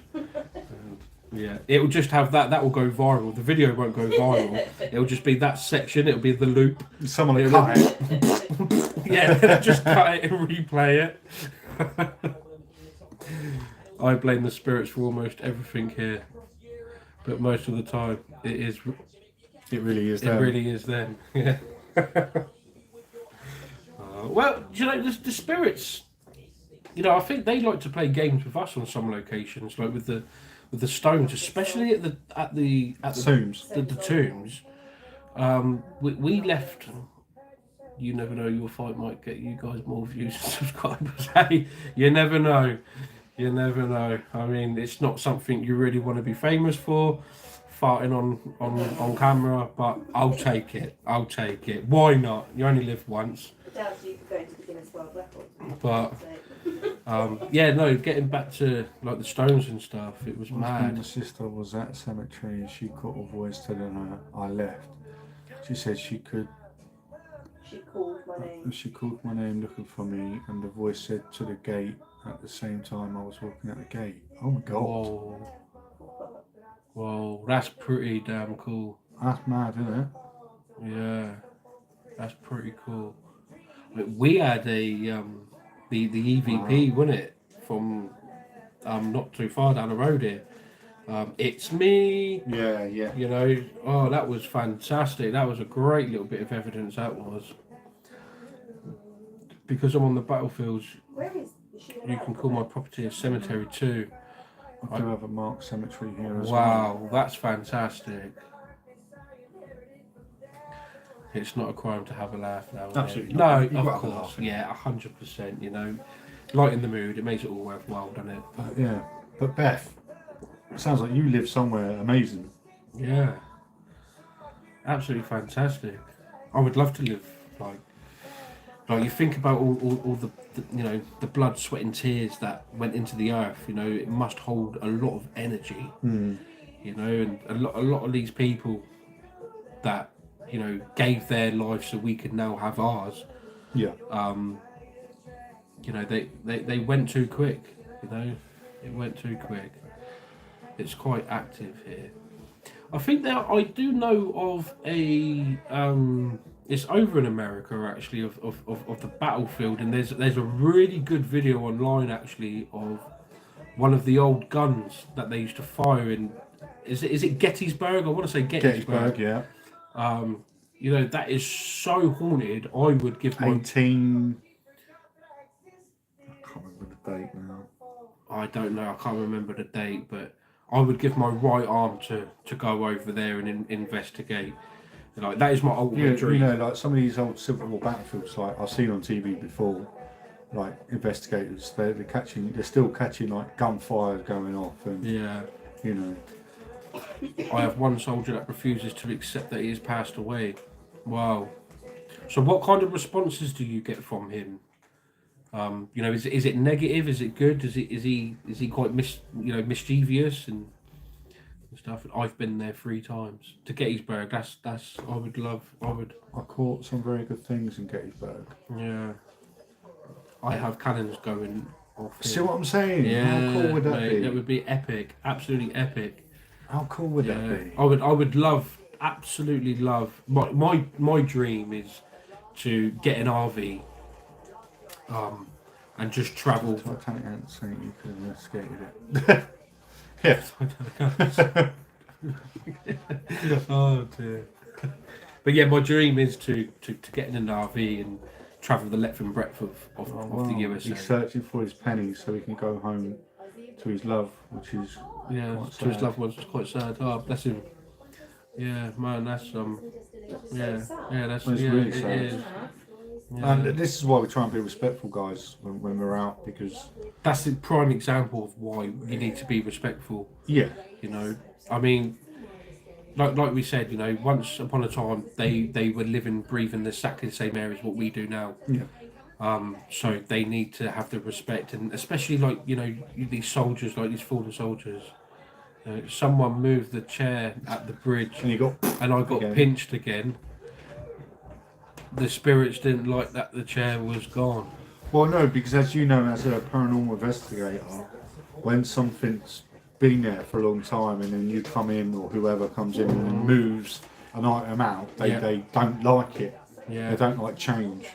Yeah, it will just have that. That will go viral. The video won't go viral. It'll just be that section. It'll be the loop. Someone will It'll- cut it. Yeah, they'll just cut it and replay it. I blame the spirits for almost everything here, but most of the time it is. It really is. It Them. really is them. Yeah. Well, you know, the spirits. You know, I think they like to play games with us on some locations, like with the stones, especially at the Tombs. the tombs. We left. You never know. Your fight might get you guys more views and subscribers. Hey, you never know. You never know. I mean, it's not something you really want to be famous for, farting on camera. But I'll take it. I'll take it. Why not? You only live once. Doubts you could go into the Guinness World Record. But yeah, no. Getting back to like the stones and stuff, it was When mad. my sister was at the cemetery and she got a voice telling her I left. She said she could. She called my name. She called my name looking for me, and the voice said to the gate at the same time I was walking at the gate. Oh my god. Whoa, whoa, that's pretty damn cool. That's mad, isn't it? Yeah, that's pretty cool. We had a the EVP, wasn't it, from not too far down the road here. It's me. Yeah, yeah. You know, oh, that was fantastic. That was a great little bit of evidence. That was because I'm on the battlefields. Where is she? You can call my property a cemetery too. I do have a marked cemetery here as well. Wow, that's fantastic. It's not a crime to have a laugh now. is it? Absolutely No, not. You've of got to have a course. laugh. Yeah, 100%. You know, lighten the mood. It makes it all worthwhile, doesn't it? But, yeah. But Beth, it sounds like you live somewhere amazing. Yeah. Absolutely fantastic. I would love to live like you think about all the you know, the blood, sweat and tears that went into the earth. You know, it must hold a lot of energy. Hmm. You know, and a lot of these people that, you know, gave their life so we could now have ours. Yeah. You know, they went too quick. You know, it went too quick. It's quite active here. I think I do know of a it's over in America actually of the battlefield, and there's a really good video online actually of one of the old guns that they used to fire in. Is it Gettysburg? I want to say Gettysburg. Yeah. You know, that is so haunted. I would give my 18. I can't remember the date now. I don't know. I can't remember the date, but I would give my right arm to go over there and investigate. Like, that is my ultimate Yeah, dream. you know, like some of these old Civil War battlefields, like I've seen on TV before, like investigators, they're still catching like gunfire going off, and Yeah. you know, I have one soldier that refuses to accept that he has passed away. Wow. So what kind of responses do you get from him? You know, is it negative? Is it good? Is he quite mischievous and stuff? I've been there 3 times to Gettysburg. That's I would. I caught some very good things in Gettysburg. Yeah. I have cannons going off. See here. what I'm saying? Yeah, How cool would that mate, be? That would be epic. Absolutely epic. How cool would Yeah. that be? I would love, absolutely love. My dream is to get an RV, and just travel. Titanic ants saying you could have escaped it. Yeah. Oh dear. But yeah, my dream is to get in an RV and travel the length and breadth of the USA. He's searching for his pennies so he can go home to his love, which is Yeah, quite to his sad. loved ones. It's quite sad. Oh, bless him. Yeah, man, that's yeah, that's It's yeah, really it sad. is. Yeah. And this is why we try and be respectful, guys, when we're out, because That's the prime example of why you need to be respectful. yeah, You know, I mean, like we said, you know, once upon a time they were living, breathing exactly the same air as what we do now. yeah, So they need to have the respect, and especially like, you know, these soldiers, like these fallen soldiers. Someone moved the chair at the bridge, and you got and I got again. pinched again. The spirits didn't like that the chair was gone. Well, no, because as you know, as a paranormal investigator, when something's been there for a long time, and then you come in, or whoever comes in and moves an item out, they don't like it. Yeah. They don't like change.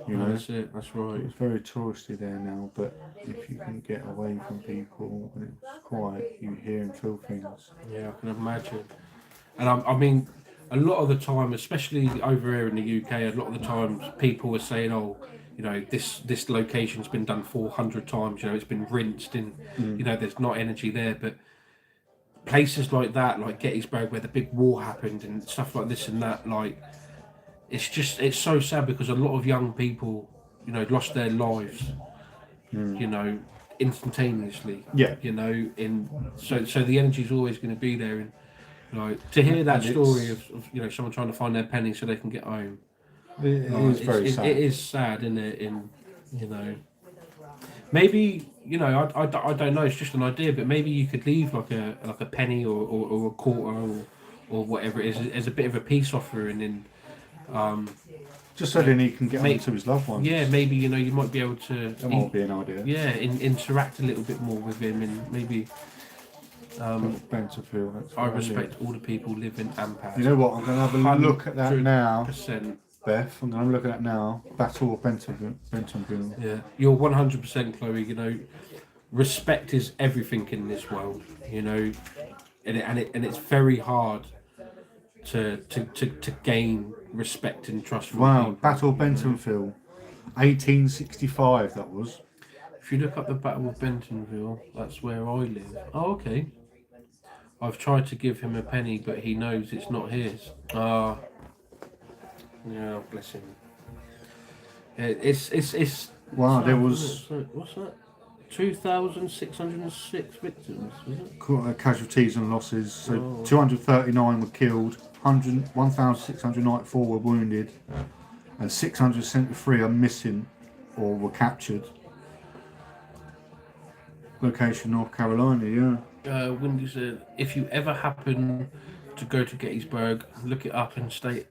You know, that's it. That's right. it's very touristy there now, but if you can get away from people and it's quiet, you hear and feel things. Yeah, I can imagine. And I mean, a lot of the time, especially over here in the UK, a lot of the times people are saying, "Oh, you know, this location's been done 400 times. You know, it's been rinsed, and you know, there's not energy there." But places like that, like Gettysburg, where the big war happened, and stuff like this and that, like it's so sad because a lot of young people, you know, lost their lives, you know, instantaneously. Yeah. You know, so the energy's always going to be there, and like to hear that And story of you know someone trying to find their penny so they can get home. It is very sad. It is sad, isn't it? In you know, maybe you know I don't know. It's just an idea, but maybe you could leave like a penny or a quarter or whatever it is as a bit of a peace offering, and just so then he can get on to his loved ones. yeah, maybe you know you might be able to. That might be an idea. Yeah, interact a little bit more with him, and maybe. Bentonville. I respect all the people living and past. You know what? I'm going to have a look at that now, 100%. Beth. I'm going to look at that now. Battle of Bentonville. Yeah, you're 100%, Chloe. You know, respect is everything in this world. You know, and it's very hard to gain respect and trust from Wow, people. Battle of Bentonville, 1865. That was. If you look up the Battle of Bentonville, that's where I live. Oh, okay. I've tried to give him a penny, but he knows it's not his. Yeah, bless him. It's. Wow, there was What's that? 2,606 victims, was it? casualties and losses. So 239 were killed, 1,694 were wounded, and 673 are missing or were captured. Location North Carolina, yeah. Wendy said, if you ever happen to go to Gettysburg, look it up and stay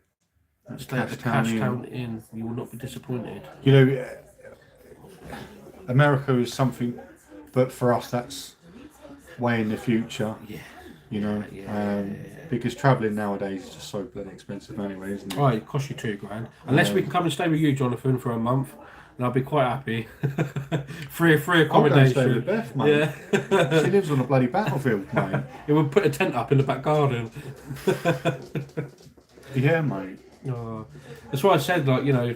at the Cashtown Inn. You will not be disappointed. You know, America is something, but for us that's way in the future. Yeah. You know, because travelling nowadays is just so bloody expensive anyway, isn't it? Right, it costs you $2,000. Unless we can come and stay with you, Jonathan, for a month, and I'll be quite happy. free accommodation. I'll go and stay with Beth, mate. Yeah. She lives on a bloody battlefield, mate. It would put a tent up in the back garden. Yeah, mate. That's why I said, like, you know,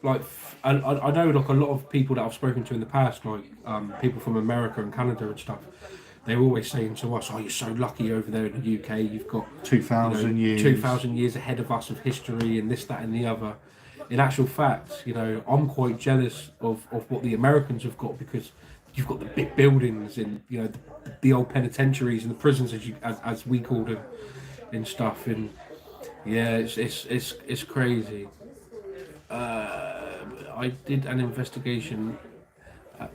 like, I know, like, a lot of people that I've spoken to in the past, like, people from America and Canada and stuff, they're always saying to us, "Oh, you're so lucky over there in the UK. You've got 2,000 years. 2,000 years ahead of us of history and this, that, and the other." In actual fact, you know, I'm quite jealous of what the Americans have got, because you've got the big buildings and, you know, the old penitentiaries and the prisons, as we call them, and stuff. And yeah, it's crazy. I did an investigation at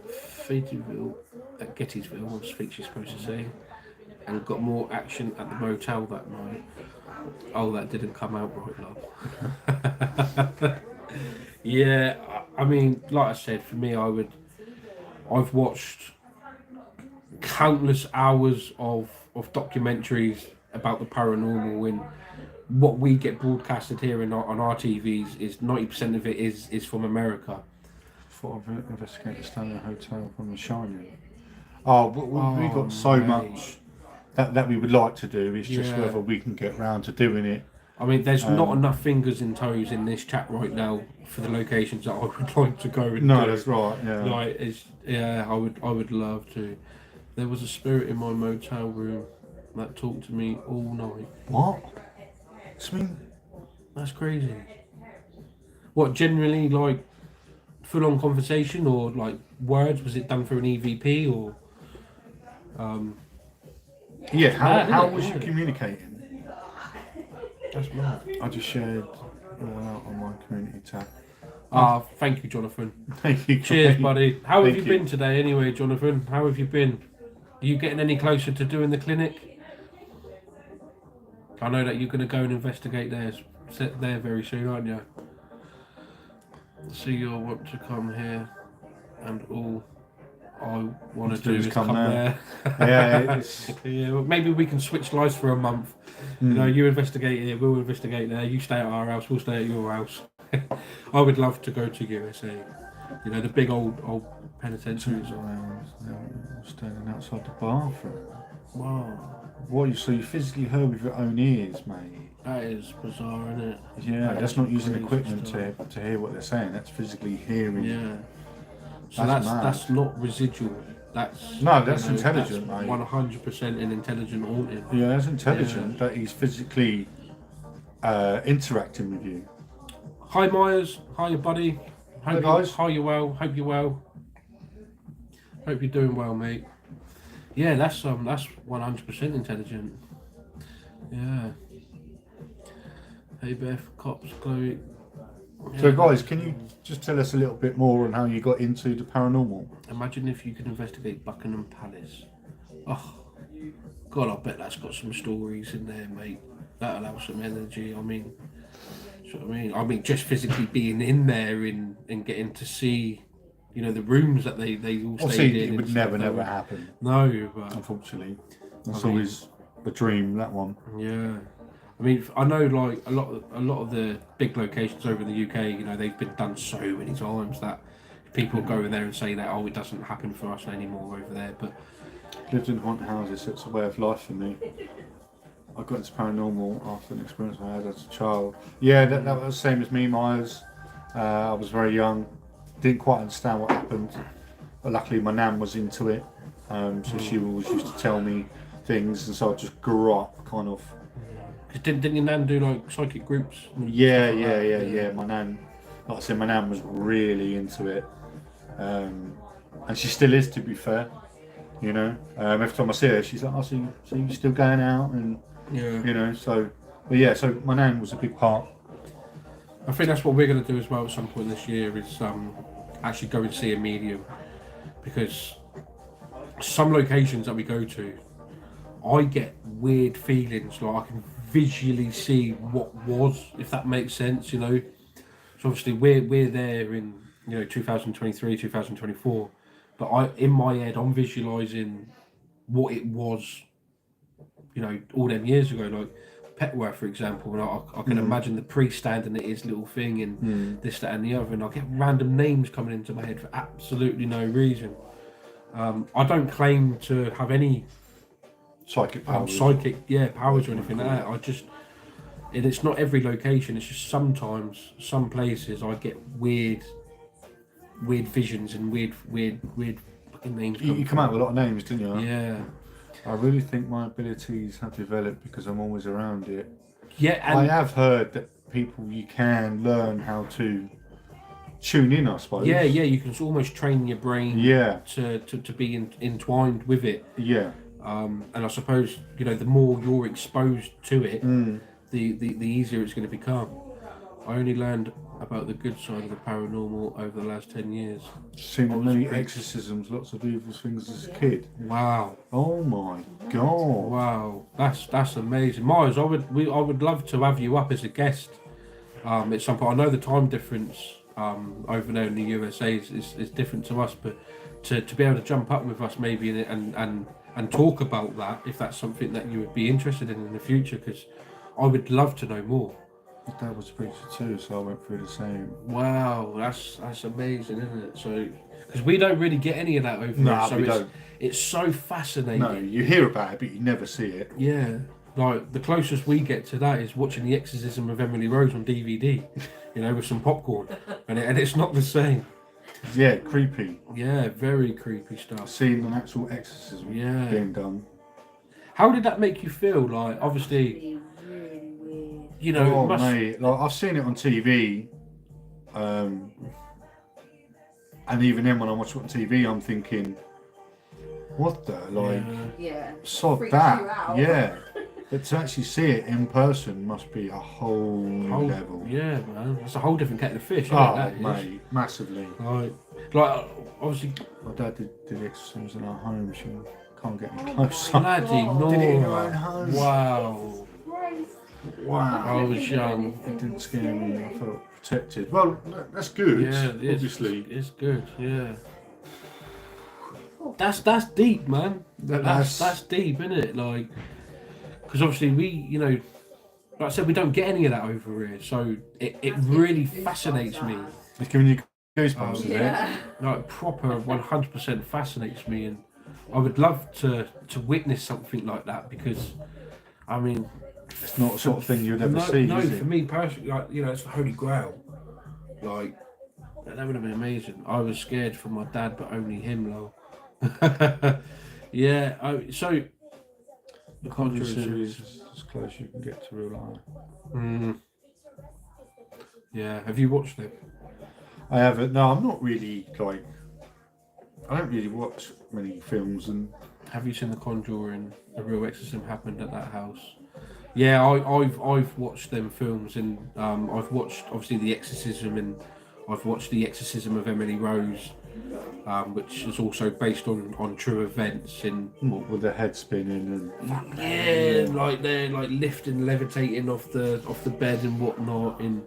Gettysville, I think she's supposed to say, and got more action at the motel that night. Oh, that didn't come out right, love. Yeah, I mean, like I said, for me, I've watched countless hours of documentaries about the paranormal, and what we get broadcasted here on our TVs is 90% of it is from America. Thought I'd investigate the Stanley Hotel from The Shining. We've got so much that we would like to do. It's just whether we can get round to doing it. I mean, there's not enough fingers and toes in this chat right now for the locations that I would like to go and No, do. that's right. Yeah. Like, I would love to. There was a spirit in my motel room that talked to me all night. What? That's crazy. What, generally, like, full-on conversation, or like words? Was it done through an EVP, or? Yeah. How mad, was you isn't it? communicating? That's mad. I just shared all out on my community tab. Thank you, Jonathan. Thank you. Cheers, Craig. buddy. How have Thank you been today, anyway, Jonathan? How have you been? Are you getting any closer to doing the clinic? I know that you're going to go and investigate there very soon, aren't you? So you'll want to come here and all I want to do do is is come come there. there. Yeah, it's, Yeah, well, maybe we can switch lives for a month. You know, you investigate here, we'll investigate there. You stay at our house, we'll stay at your house. I would love to go to USA. You know, the big old penitentiaries. standing outside the bathroom. Wow, What? So you physically heard with your own ears, mate? that is bizarre, isn't it? Yeah, That that's is not using crazy equipment stuff. to hear what they're saying. That's physically hearing. Yeah. So That's that's mad. not residual. That's No, that's intelligent, mate. 100% an intelligent haunting. Yeah, that's intelligent. That he's physically interacting with you. Hi Myers, hi buddy. Hi, guys. Hi you well. Hope you're well. Hope you're doing well, mate. Yeah, that's 100% intelligent. Yeah. Hey Beth, cops, Chloe. So, Yeah. guys, can you just tell us a little bit more on how you got into the paranormal? Imagine if you could investigate Buckingham Palace. Oh, God, I bet that's got some stories in there, mate. That'll have some energy. I mean, you know what I mean? I mean, just physically being in there and getting to see, you know, the rooms that they all stayed Obviously, in. it would and never, stuff. never happen, No, but unfortunately. That's I mean- always a dream, that one. yeah. I mean, I know like a lot of the big locations over in the UK, you know, they've been done so many times that people go in there and say that, oh, it doesn't happen for us anymore over there. But Lived in haunted houses, it's a way of life for me. I got into paranormal after an experience I had as a child. Yeah, that was the same as me, Myers. I was very young, didn't quite understand what happened, but luckily my nan was into it, so she always used to tell me things, and so I just grew up kind of. cause didn't your nan do like psychic groups? and Yeah, stuff like that? yeah. My nan, like I said, my nan was really into it, and she still is, to be fair. You know, every time I see her, she's like, "Oh, so you still going out?" And Yeah. you know, so so my nan was a big part. I think that's what we're going to do as well at some point this year is actually go and see a medium, because some locations that we go to, I get weird feelings, like I can visually see what was, if that makes sense, you know. So obviously we're there in, you know, 2023, 2024, but in my head I'm visualising what it was, you know, all them years ago, like Petworth, for example, and I can imagine the priest standing at his little thing and this, that and the other, and I get random names coming into my head for absolutely no reason. I don't claim to have any Psychic powers. powers or anything like that. And it's not every location, it's just sometimes, some places I get weird visions and weird fucking names. You come out with a lot of names, didn't you? Yeah. I really think my abilities have developed because I'm always around it. Yeah, I and have heard that you can learn how to tune in, I suppose. yeah, you can almost train your brain Yeah, to be entwined with it. yeah. And I suppose, you know, the more you're exposed to it, the easier it's going to become. I only learned about the good side of the paranormal over the last 10 years. Seen many exorcisms, lots of evil things as a kid. Wow. Oh my god. Wow. That's amazing. Myers, I would love to have you up as a guest at some point. I know the time difference over there in the USA is different to us, but to be able to jump up with us maybe and talk about that, if that's something that you would be interested in the future, because I would love to know more. My dad was a preacher too, so I went through the same. Wow, that's amazing, isn't it? So, because we don't really get any of that over Nah, here, so we don't. it's so fascinating. No, you hear about it, but you never see it. Yeah, like the closest we get to that is watching The Exorcism of Emily Rose on DVD, you know, with some popcorn, and it's not the same. Yeah, creepy. Yeah, very creepy stuff. Seeing an actual exorcism Yeah. being done. How did that make you feel? Like, obviously, you know, Oh it must. mate, like I've seen it on TV, and even then when I watch it on TV, I'm thinking, what the like, Yeah. sod Freaks that, you out. yeah. But to actually see it in person must be a whole new level. Yeah, man, it's a whole different kettle of fish. Isn't Oh it, that is? mate, massively. Like obviously, My dad did exorcisms in our home. She can't get any Oh closer. bloody God. Did it in her no. own home. Wow. Wow. I was young. It didn't scare me. I felt protected. Well, that's good. Yeah, obviously. it's good. Yeah. that's deep, man. That's deep, isn't it? Like, because obviously we, you know, like I said, we don't get any of that over here, so it really fascinates me. It's giving you goosebumps, is it? Yeah. Like proper 100% fascinates me, and I would love to witness something like that because, I mean, It's not the sort of thing you'd ever see, No, is it? for me personally, like, you know, it's the Holy Grail. Like, that would have been amazing. I was scared for my dad, but only him, lol. Yeah. So The Conjuring series is as close as you can get to real life. Yeah. Have you watched it? I haven't. No, I'm not really like. I don't really watch many films, and Have you seen The Conjuring? The real exorcism happened at that house. Yeah, I've watched them films, and I've watched obviously The Exorcism, and I've watched The Exorcism of Emily Rose, which is also based on true events. In with the head spinning and like they're like lifting, levitating off the bed and whatnot. And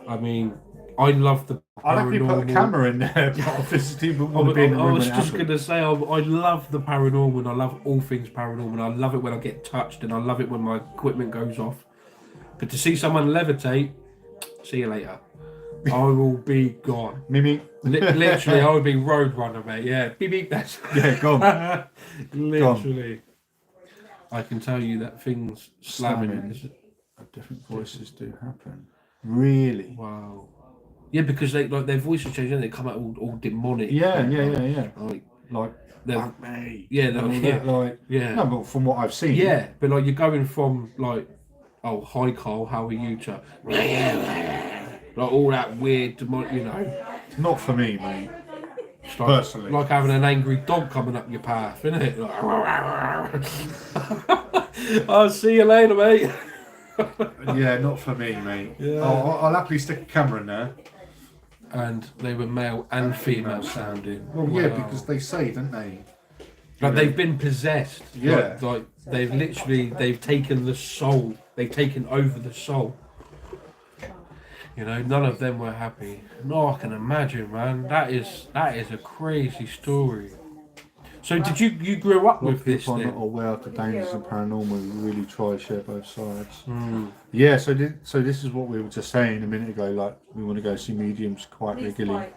I mean, I love the I'll actually put a paranormal. camera in there, but obviously wouldn't want to be in the I room was when it just happened. going to say, I love the paranormal, and I love all things paranormal. I love it when I get touched, and I love it when my equipment goes off. But to see someone levitate, see you later. I will be gone. Mimi. Literally, I would be Roadrunner, mate. Yeah, beep beep, that's... Yeah, gone. Literally. I can tell you that things slamming. Different voices do happen. Really? Wow. Yeah, because they like their voices change and they come out all demonic. Yeah. Like Like, they're, fuck me. yeah, And all yeah, that, like, yeah. no, but from what I've seen. Yeah, but like you're going from like, oh hi Carl, how are you to like all that weird demonic, you know. Not for me, mate. It's like, Personally. like having an angry dog coming up your path, isn't it? Like, I'll see you later, mate. Yeah, not for me, mate. Yeah. I'll happily stick a camera in there. And they were male and female sounding. Well, yeah, Wow. because they say, don't they? Like they've been possessed. Yeah. Like they've taken the soul. They've taken over the soul. You know, none of them were happy. No, I can imagine, man. That is a crazy story. So did you grew up A lot with of this people are not then? aware of the dangers of paranormal. We really try to share both sides. Mm. Yeah, so this is what we were just saying a minute ago. Like, we want to go see mediums quite regularly,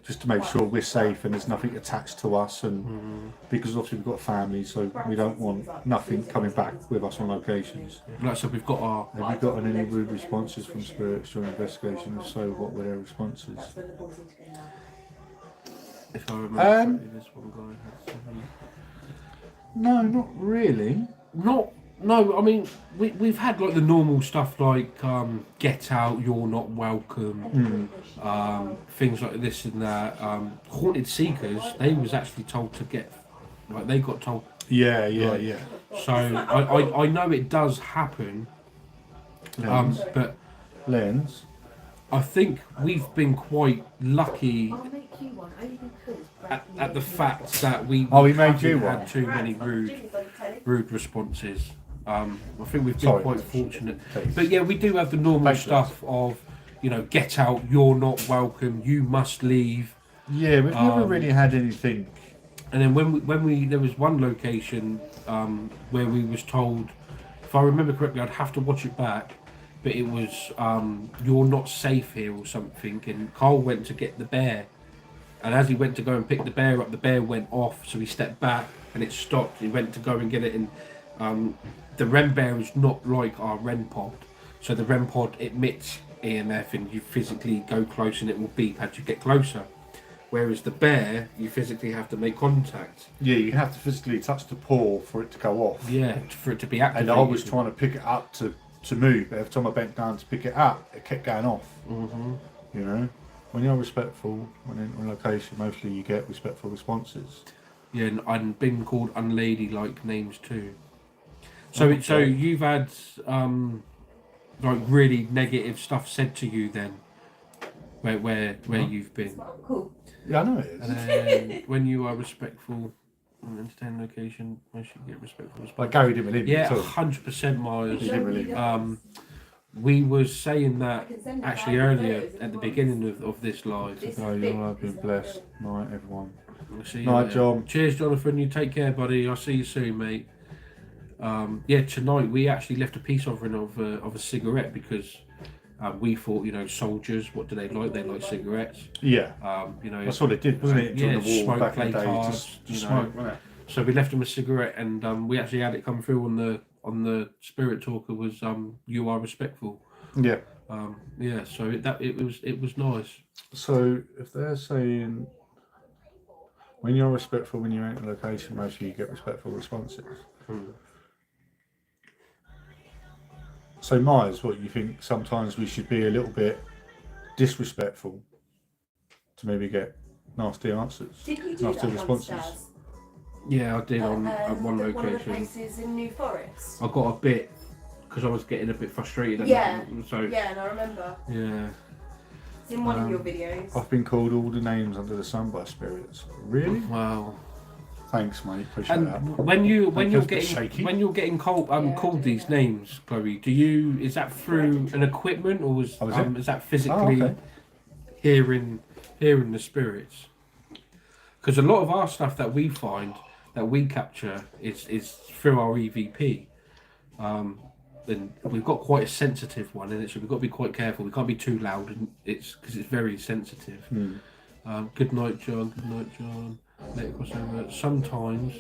just to make sure we're safe and there's nothing attached to us. And because obviously we've got families, so we don't want nothing coming back with us on locations. Like so, we've got our. Have you gotten any rude responses from spirits during investigation? If so, what were their responses? If I remember correctly, this one guy had some. No, not really. No, I mean we've had like the normal stuff like get out, you're not welcome, things like this and that. Haunted seekers, they was actually told to get, like they got told. Yeah. So I know it does happen, but Lens. I think we've been quite lucky I'll make you one, only because at the fact that we He made haven't you had one? too many rude responses. I think we've been quite fortunate. But yeah, we do have the normal stuff of, you know, get out, you're not welcome, you must leave. Yeah, we've never really had anything. And then when we there was one location where we was told, if I remember correctly, I'd have to watch it back, but it was you're not safe here or something. And Carl went to get the bear, and as he went to go and pick the bear up, the bear went off. So he stepped back and it stopped. He went to go and get it, and the REM bear is not like our REM pod. So the REM pod emits EMF, and you physically go close and it will beep as you get closer. Whereas the bear, you physically have to make contact. Yeah, you have to physically touch the paw for it to go off. Yeah, for it to be activated. And I was trying to pick it up to move, but every time I bent down to pick it up, it kept going off. Mm-hmm. You know, when you're respectful, when in on location, mostly you get respectful responses. Yeah, and been called unladylike names too. So you've had like really negative stuff said to you then, where you've been. Cool. Yeah, I know it is. And then when you are respectful and entertaining location, when should you get respectful response? Like Gary didn't believe me Yeah, at all. 100% Myers. He didn't believe me. We was saying that actually earlier at the beginning of this live. So you all have been blessed. Night, everyone. I'll see you Night, later. John. Cheers, Jonathan. You take care, buddy. I'll see you soon, mate. Yeah, tonight we actually left a peace offering of a cigarette because we thought, soldiers, what do they like? They like cigarettes. Yeah. That's what it did, wasn't it? During the war, smoke, back in play the day, cards, just smoke, wasn't it? So we left him a cigarette, and we actually had it come through on the spirit talker was you are respectful. Yeah. So it was nice. So if they're saying when you're respectful when you're in a location, mostly you get respectful responses. So Myers, what you think sometimes we should be a little bit disrespectful to maybe get nasty answers, Did you do nasty that responses? once, Yeah, I did Daz? at one One of the location. places in New Forest. I got a bit because I was getting a bit frustrated. Yeah. So Yeah, and I remember. yeah. It's in one of your videos. I've been called all the names under the sun by spirits. Really? Wow. Thanks, mate. Appreciate And that. when you're Feels a bit shaky. called called these names, Chloe, is that through an equipment or is that physically hearing the spirits? Because a lot of our stuff that we find that we capture is through our EVP. And we've got quite a sensitive one in it, so we've got to be quite careful. We can't be too loud, and it's because it's very sensitive. Good night, John. Good night, John. Let it cross over. Sometimes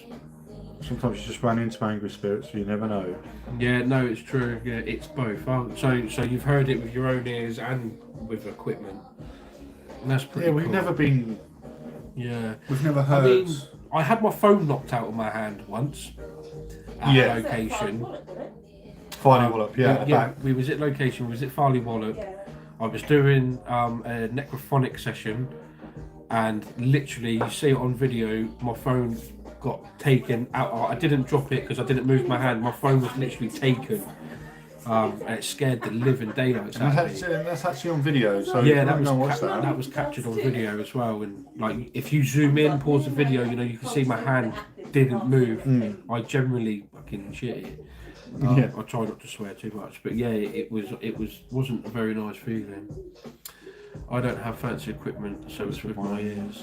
you just run into angry spirits, you never know. Yeah, no, it's true. Yeah, it's both. So you've heard it with your own ears and with equipment. And that's pretty. Yeah, we've cool. never been. Yeah, we've never heard. I mean, I had my phone knocked out of my hand once at a location. Farley Wallop, We was at location. We was at Farley Wallop. Yeah. I was doing a necrophonic session, and literally, you see it on video. My phone got taken out. I didn't drop it because I didn't move my hand. My phone was literally taken, and it scared the living daylights out of me. That's actually on video. So Yeah, that was captured on video as well. And like, if you zoom in, pause the video, you can see my hand didn't move. I generally fucking shit it. I try not to swear too much, but yeah, it wasn't a very nice feeling. I don't have fancy equipment, so it's with my ears.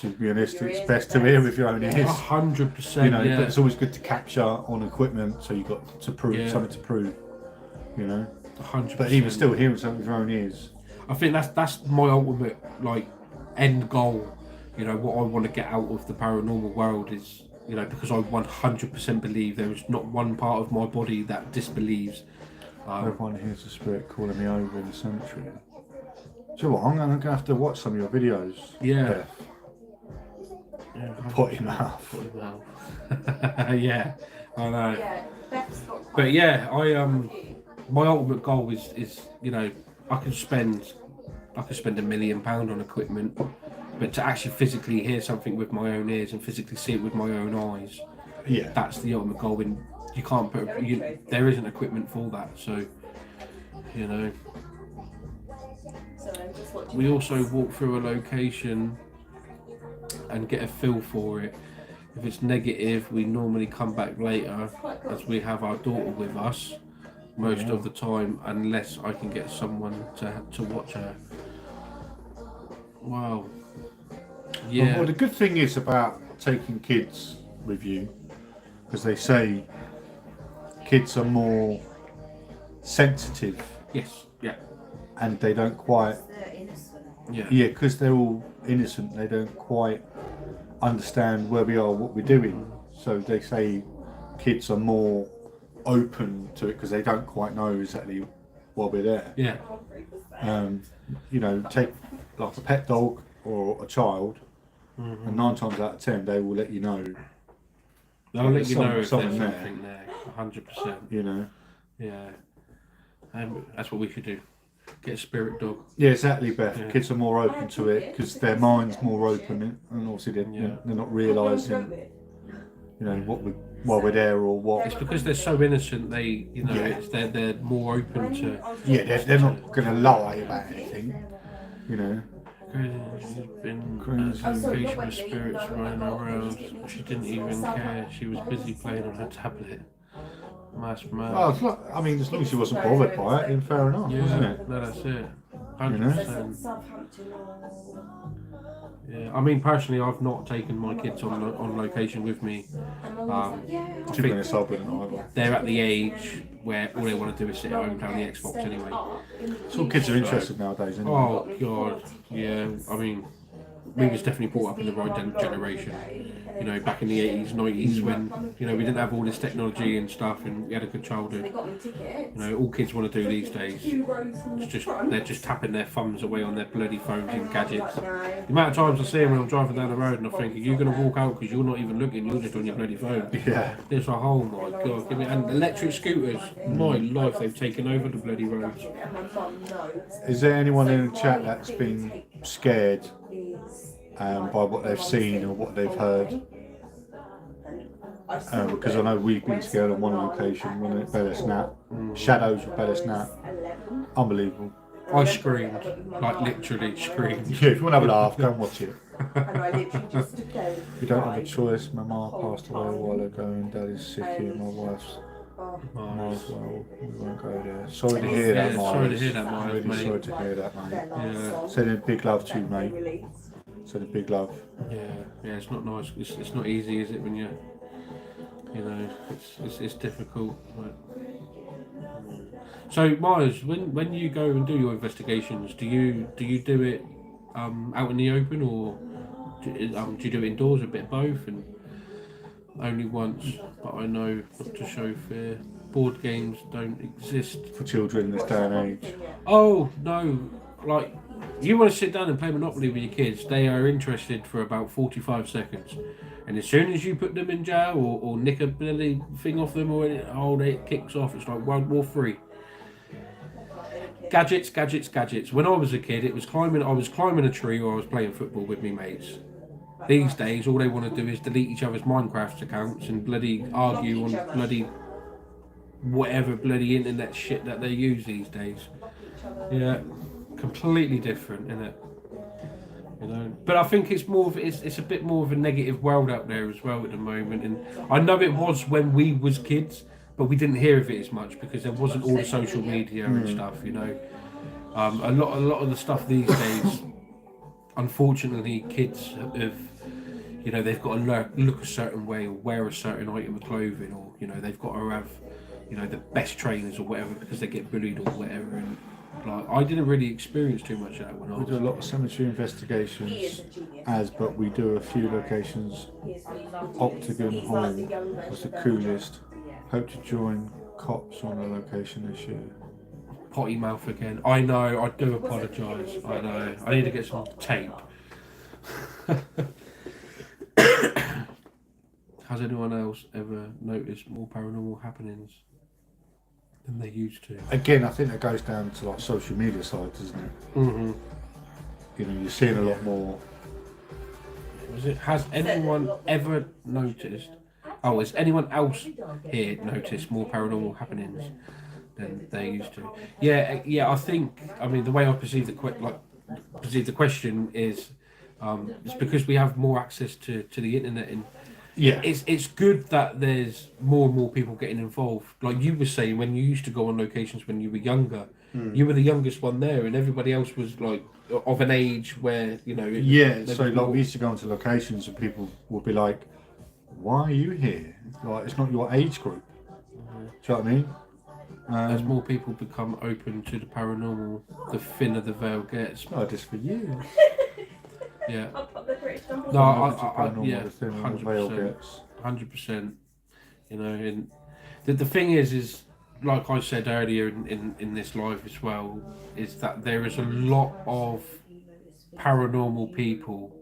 To be honest, it's best to hear with your own ears. 100%. But it's always good to capture on equipment, so you got to prove something to prove. 100%. But even still, hearing something with your own ears. I think that's my ultimate end goal. What I want to get out of the paranormal world is. Because I 100% believe there is not one part of my body that disbelieves. Everyone hears the spirit calling me over in the cemetery. So what? I'm going to have to watch some of your videos. Yeah. Potty mouth. Yeah, I know. Yeah, Beth's got But yeah, my ultimate goal is I can spend £1 million on equipment. But to actually physically hear something with my own ears and physically see it with my own eyes, that's the ultimate goal. And you can't there isn't equipment for that. So, we also walk through a location and get a feel for it. If it's negative, we normally come back later, as we have our daughter with us most of the time, unless I can get someone to watch her. Wow. Yeah. Well, the good thing is about taking kids with you, because they say kids are more sensitive. Yes. Yeah. And they don't quite. Yeah. Yeah, because they're all innocent. They don't quite understand where we are, what we're doing. So they say kids are more open to it because they don't quite know exactly why we're there. Yeah. Take like a pet dog or a child, and 9 times out of 10 they will let you know. They'll let you know if there's something something there. 100%. Yeah. And that's what we could do. Get a spirit dog. Yeah, exactly, Beth. Yeah. Kids are more open to it because their mind's more open, and obviously they're not realising, why we're there or what. It's because they're so innocent. They're more open to. Yeah, they're not going to lie about anything. There's been location of spirits running around. She didn't even care. She was busy playing on her tablet. That's mad. Well, as long as she wasn't bothered by it, then fair enough, wasn't it? No, that's it. 100%. Southampton or... Yeah, I mean, personally, I've not taken my kids on location with me. And my mum's like, yeah. To be honest, I wouldn't either. They're at the age where all they want to do is sit at home and play on the Xbox anyway. So all kids are interested nowadays, anyway. Oh God, yeah. I mean, we was definitely brought up in the right generation. You know, back in the 80s, 90s, when we didn't have all this technology and stuff, and we had a good childhood. You know, all kids want to do these days. It's just they're just tapping their thumbs away on their bloody phones and gadgets. The amount of times I see them when I'm driving down the road and I think, are you going to walk out because you're not even looking, you're just on your bloody phone? Yeah. It's like, oh my God, and electric scooters, my life, they've taken over the bloody roads. Is there anyone in the chat that's been scared by what they've seen or what they've heard? Because I know we've been scared on one location, one at Bellisnap. Shadows of Bellisnap. Unbelievable. I screamed, like literally screamed. Yeah, if you want to have a laugh, go and watch it. And I literally just You don't have a choice. My mum passed away a while ago and Dad is sick here. My wife's might as well. We won't go there. Sorry to hear that, Miles. Sorry to hear that, Miles, Really mate. sorry to hear that, mate. Yeah. Sending big love to you, mate. Sending big love. Yeah, it's not nice. It's not easy, is it? When it's difficult. Right. So, Myers, when you go and do your investigations, do you do it out in the open, or do you do it indoors, a bit of both? And only once, but I know not to show fear. Board games don't exist For children in this day and age. Oh no! Like, you want to sit down and play Monopoly with your kids, they are interested for about 45 seconds. And as soon as you put them in jail or nick a bloody thing off them, it kicks off. It's like World War III. Gadgets. When I was a kid, I was climbing a tree or I was playing football with me mates. These days, all they want to do is delete each other's Minecraft accounts and bloody argue on bloody whatever bloody internet shit that they use these days. Yeah, completely different, isn't it? But I think it's a bit more of a negative world out there as well at the moment. And I know it was when we was kids, but we didn't hear of it as much because there wasn't all the social media and stuff. A lot of the stuff these days, unfortunately, kids have. They've got to look a certain way or wear a certain item of clothing, or they've got to have the best trainers or whatever because they get bullied or whatever. And like, I didn't really experience too much of that when I was. We do a lot of cemetery investigations, but we do a few locations. Octagon Hall was the coolest. Hope to join cops on a location this year. Potty mouth again. I know. I do apologise. I know. I need to get some tape. Has anyone else ever noticed more paranormal happenings than they used to? Again, I think that goes down to like social media sites, doesn't it? Mm-hmm. You're seeing a lot more. Has anyone ever noticed? Oh, has anyone else here noticed more paranormal happenings than they used to? Yeah. I think. I mean, the way I perceive the question is, it's because we have more access to the internet, and it's good that there's more and more people getting involved. Like you were saying, when you used to go on locations when you were younger, you were the youngest one there, and everybody else was like of an age where So like we used to go into locations and people would be like, "Why are you here? Like it's not your age group." Do you know what I mean? As more people become open to the paranormal, the thinner the veil gets. Not just for you. Yeah. No, I 100%. 100%. And the thing is like I said earlier in this live as well, is that there is a lot of paranormal people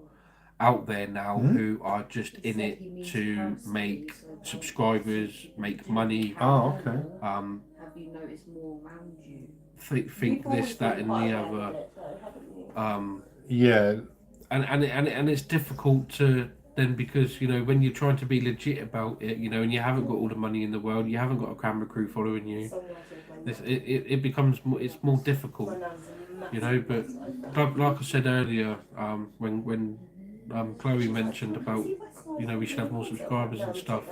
out there now who are just in it to make subscribers, make money. Oh, okay. Have you noticed more around you? Think this, that, and the other. Yeah. And it's difficult to then, because when you're trying to be legit about it, and you haven't got all the money in the world, you haven't got a camera crew following you. It becomes more difficult, But like I said earlier, when Chloe mentioned about we should have more subscribers and stuff.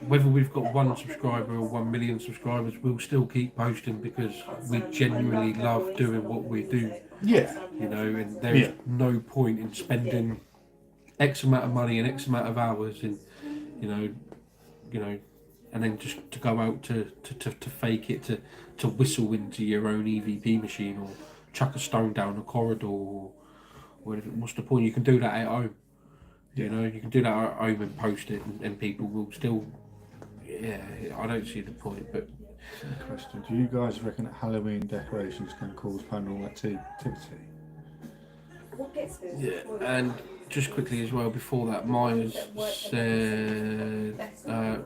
whether we've got 1 subscriber or 1 million subscribers, we'll still keep posting because we genuinely love doing what we do. Yeah. You know, and there's no point in spending X amount of money and X amount of hours in, you know, and then just to go out to fake it, to whistle into your own EVP machine or chuck a stone down a corridor or whatever. What's the point? You can do that at home. You know, you can do that at home and post it, and people will still. Yeah, I don't see the point. But question: do you guys reckon that Halloween decorations can cause paranormal activity? yeah, and just quickly as well, before that, Myers said. It's a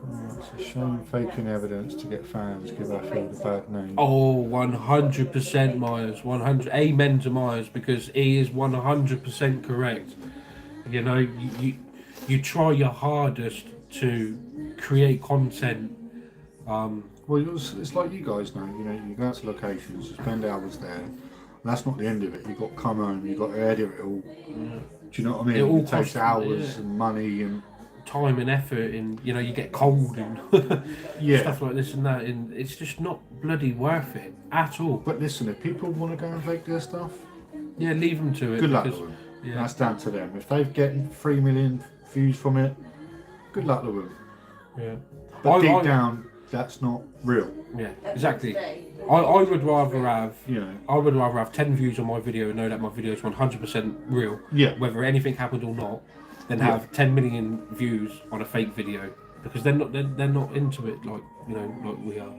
shame faking evidence to get fans give our field a bad name. Oh, 100% Myers. 100. Amen to Myers because he is 100% correct. You know, you try your hardest to create content. Well, it's like you guys know. You know, you go out to locations, you spend hours there. And that's not the end of it. You've got to come home. You've got to edit it all. Do you know what I mean? It all takes costs, hours and money and time and effort, and you know you get cold and stuff like this and that, and it's just not bloody worth it at all. But listen, if people want to go and fake their stuff, leave them to it. good luck to them. Yeah. That's down to them. If they've getting 3 million views from it, good luck to them. Yeah. But deep down, that's not real. Yeah, exactly. I would rather have, I would rather have 10 views on my video and know that my video is 100% real. Yeah. Whether anything happened or not, than have 10 million views on a fake video because they're not into it like we are.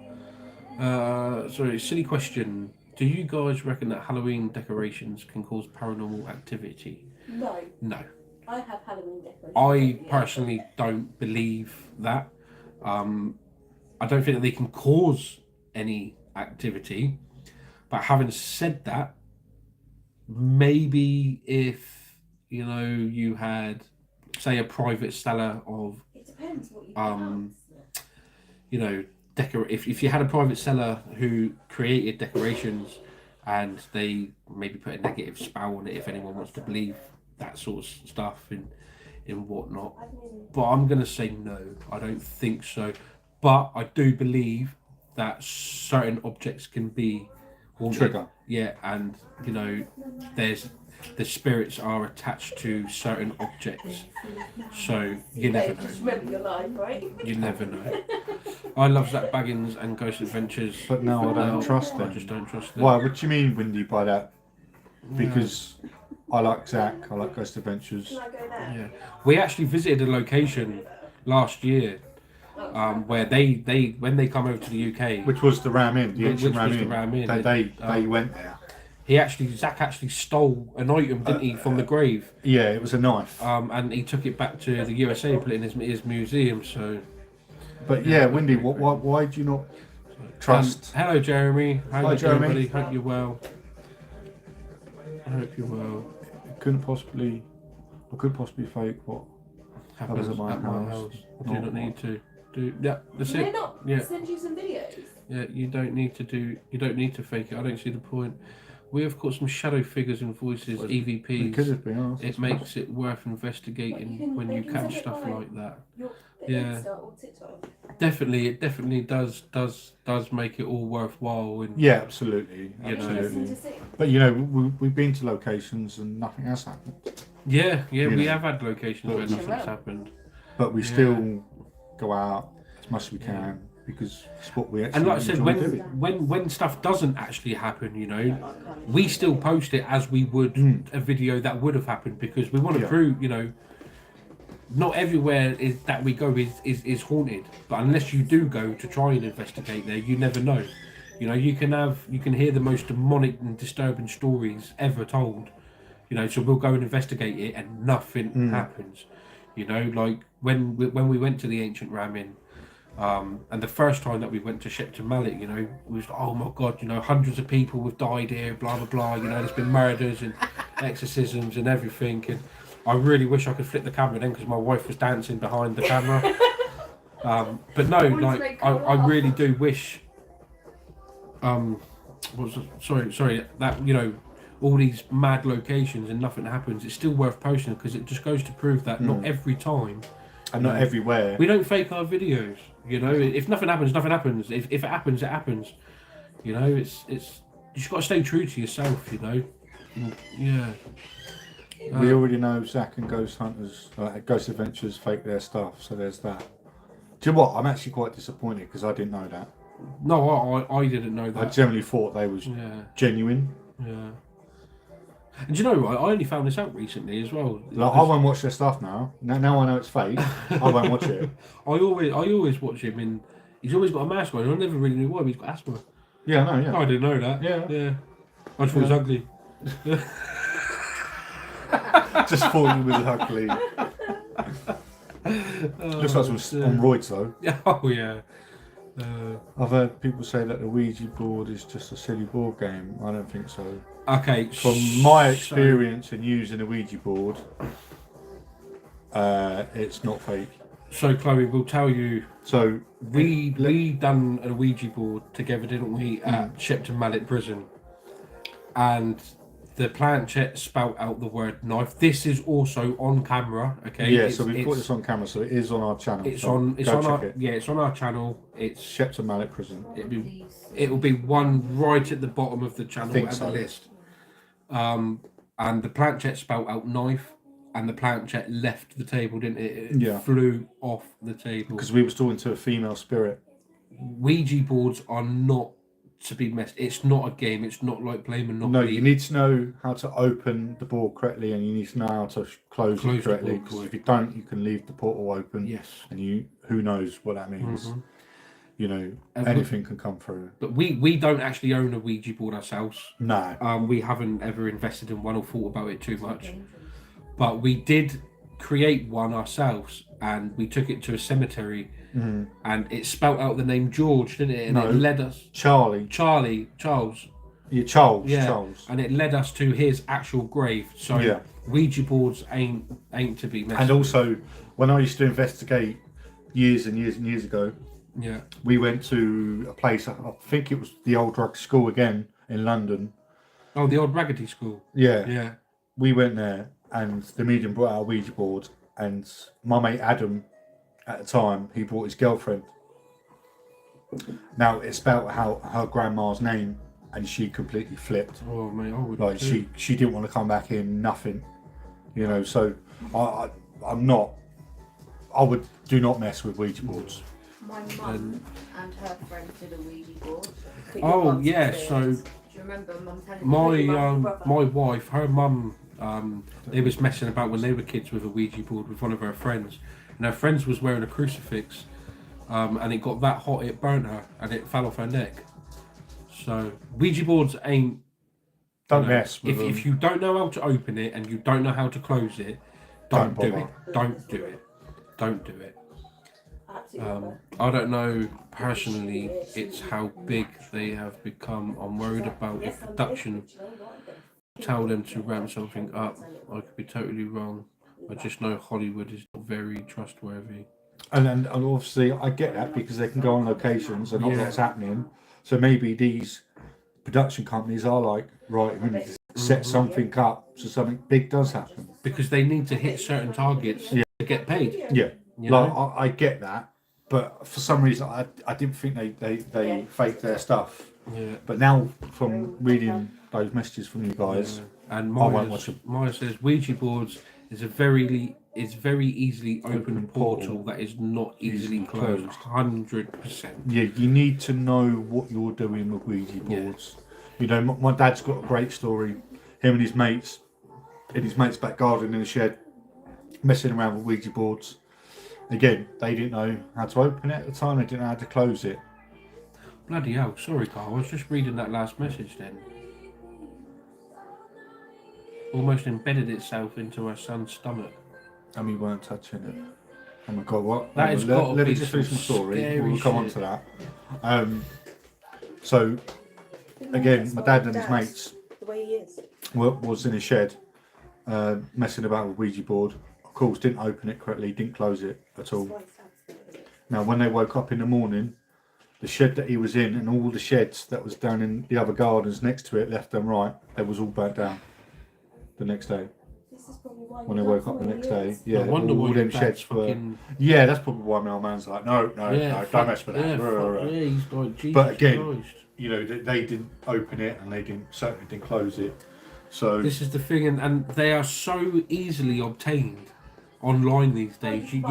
Sorry, silly question. Do you guys reckon that Halloween decorations can cause paranormal activity? No. No. I have Halloween decorations. I personally don't believe that. I don't think that they can cause any activity. But having said that, maybe if you had, say, a private seller of, it depends what if you had a private seller who created decorations and they maybe put a negative spell on it, if anyone wants to believe that sort of stuff in whatnot. But I'm going to say no, I don't think so. But I do believe that certain objects can be haunted. Trigger. Yeah, and the spirits are attached to certain objects, so you never know. Just remember your life, right? You never know. I love Zach Baggins and Ghost Adventures, But no, I don't trust them. I just don't trust them. Why? What do you mean, Windy, by that? Because I like Zach, I like Ghost Adventures. Can I go there? Yeah, we actually visited a location last year where they when they come over to the UK, Which was the Ram Inn, the ancient Ram was the Inn. Ram Inn. They went there. Zach actually stole an item, didn't he, from the grave? Yeah, it was a knife. And he took it back to the USA and put it in his museum. So. But yeah, Windy, why do you not trust? Hello, Jeremy. Hi, Jeremy. Everybody? Hope you're well. I hope you're well. I couldn't possibly fake what happens at my house. I do not need to do. Yeah, that's Can it. they not send you some videos? Yeah, you don't need to fake it. I don't see the point. We have got some shadow figures and voices, EVPs. It could have been. It makes it worth investigating when you catch stuff like that. Yeah. Or TikTok. Definitely, it definitely does make it all worthwhile. And Yeah, absolutely, You know. absolutely. But we've been to locations and nothing has happened. yeah, You we know. have had locations where But- nothing's happened. But we still go out as much as we can because it's what we actually And like I said, enjoy doing. when stuff doesn't actually happen, we still post it as we would a video that would have happened because we want to prove, not everywhere that we go is haunted. But unless you do go to try and investigate there, you never know. You can hear the most demonic and disturbing stories ever told. So we'll go and investigate it and nothing happens. Like when we went to the ancient Ram Inn, and the first time that we went to Shepton Mallet, we was like, oh my god, hundreds of people have died here, blah blah blah. There's been murders and exorcisms and everything. And I really wish I could flip the camera then because my wife was dancing behind the camera. But no, like I really do wish. Sorry, that all these mad locations and nothing happens. It's still worth posting because it just goes to prove that not every time And not everywhere. We don't fake our videos. You know, if nothing happens, nothing happens. If it happens, it happens. You know, it's you just got to stay true to yourself. You know, yeah. We already know Zach and Ghost Hunters, Ghost Adventures fake their stuff, so there's that. Do you know what? I'm actually quite disappointed because I didn't know that. No, I didn't know that. I generally thought they was genuine. Yeah. And do you know what? I only found this out recently as well. Like, I won't watch their stuff now. Now I know it's fake. I won't watch it. I always watch him, and he's always got a mask on. I never really knew why, but he's got asthma. Yeah, I know. Yeah. I didn't know that. Yeah. I just thought he was ugly. Just thought he was ugly. Looks like some on roids though. Oh yeah. I've heard people say that the Ouija board is just a silly board game. I don't think so. Okay. From my experience in using a Ouija board, it's not fake. So Chloe, we'll tell you. So we done a Ouija board together, didn't we, at Shepton Mallet Prison, and the planchette spout out the word knife. This is also on camera, okay? Yeah, so we've got this on camera, so it is on our channel. It's so on our it. yeah, it's on our channel. It's Shepton Mallet Prison. It'll be one right at the bottom of the channel and the list. And the planchette spout out knife, and the planchette left the table, didn't it? It flew off the table. Because we was talking to a female spirit. Ouija boards are not to be messed. It's not a game. It's not like playing Monopoly. No, you need to know how to open the board correctly, and you need to know how to close it correctly. Because if you don't, you can leave the portal open. Yes. And who knows what that means. Mm-hmm. You know, anything can come through. But we don't actually own a Ouija board ourselves. No. We haven't ever invested in one or thought about it too much. But we did create one ourselves, and we took it to a cemetery, and it spelt out the name George, didn't it? And it led us Charles. Yeah, Charles. And it led us to his actual grave. So Ouija boards ain't to be messed with. And also, when I used to investigate years and years and years ago, we went to a place. I think it was the old drug school again in London. Oh, the old Raggedy School. Yeah. We went there, and the medium brought out a Ouija board, and my mate Adam, at the time, he brought his girlfriend. Now, it spelled out her grandma's name, and she completely flipped. Oh, mate, I would. Like, she didn't want to come back in, nothing. You know, so I would do not mess with Ouija boards. My mum and her friend did a Ouija board. Oh, yeah, so... Do you remember Mum telling my wife, her mum, they was messing about when they were kids with a Ouija board with one of her friends, and her friends was wearing a crucifix, and it got that hot it burnt her and it fell off her neck. So Ouija boards ain't. Don't mess with them. If you don't know how to open it and you don't know how to close it, don't do it. Don't do it. Don't do it. I don't know personally. It's how big they have become. I'm worried about if production tell them to ramp something up. I could be totally wrong. I just know Hollywood is not very trustworthy. And obviously I get that because they can go on locations and not what's happening. So maybe these production companies are like, right, we need to set something up so something big does happen. Because they need to hit certain targets to get paid. Yeah, like I get that, but for some reason I didn't think they faked their stuff. Yeah. But now from reading those messages from you guys, and Maya says Ouija boards is a very easily open portal that is not easily closed. 100%. Yeah, you need to know what you're doing with Ouija boards. You know, my dad's got a great story. Him and his mates in his mate's back garden in the shed, messing around with Ouija boards. Again, they didn't know how to open it at the time. They didn't know how to close it. Bloody hell! Sorry, Carl. I was just reading that last message then. Almost embedded itself into her son's stomach. And we weren't touching it. Oh my god, what? That is let me just finish my story. We'll come on to that. So, again, my dad and his mates was in his shed, messing about with Ouija board. Of course, didn't open it correctly, didn't close it at all. Now, when they woke up in the morning, the shed that he was in and all the sheds that was down in the other gardens next to it, left and right, they was all burnt down the next day. when they woke up the next day. Yeah, I wonder all why them your dad's sheds were. fucking. Yeah, that's probably why my old man's like, no, don't mess with that. Yeah, he's like, Jesus But again, Christ. you know, they didn't open it and they certainly didn't close it. So This is the thing, and they are so easily obtained online these days. You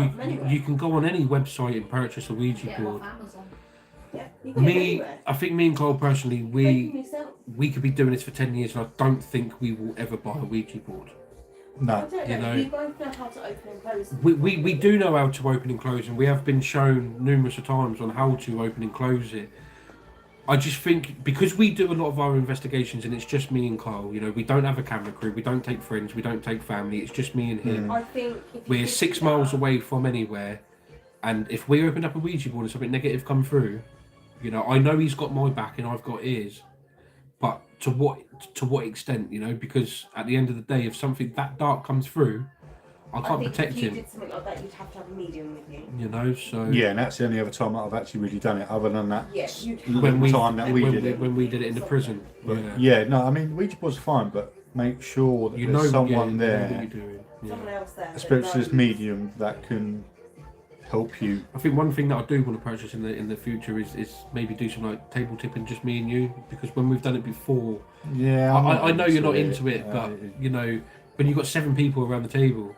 can go on any website and purchase a Ouija board. I think me and Cole personally, we could be doing this for 10 years, and I don't think we will ever buy a Ouija board. no, You know, you both know how to open and close them. we do know how to open and close, and we have been shown numerous of times on how to open and close it. I just think because we do a lot of our investigations and it's just me and Carl, you know, we don't have a camera crew, we don't take friends, we don't take family, it's just me and him. I think if We're 6 miles away from anywhere, and if we opened up a Ouija board and something negative come through, you know, I know he's got my back and I've got his, but to what extent, you know, because at the end of the day, if something that dark comes through, I can't protect if you him. did something like that, you'd have to have a medium with you. You know, so yeah, and that's the only other time I've actually really done it. Other than that, Yeah, you'd have when we time that we did it. when we did it in the prison, But yeah. yeah, no, I mean Ouija board's fine, but make sure that You there's know, someone you know there, what you're doing. Yeah. someone else there. a that spiritualist knows. medium that can help you. I think one thing that I do want to purchase in the future is maybe do some like table tipping, just me and you, because when we've done it before, Yeah, I know you're not into it, but you know, when you've got 7 people around the table,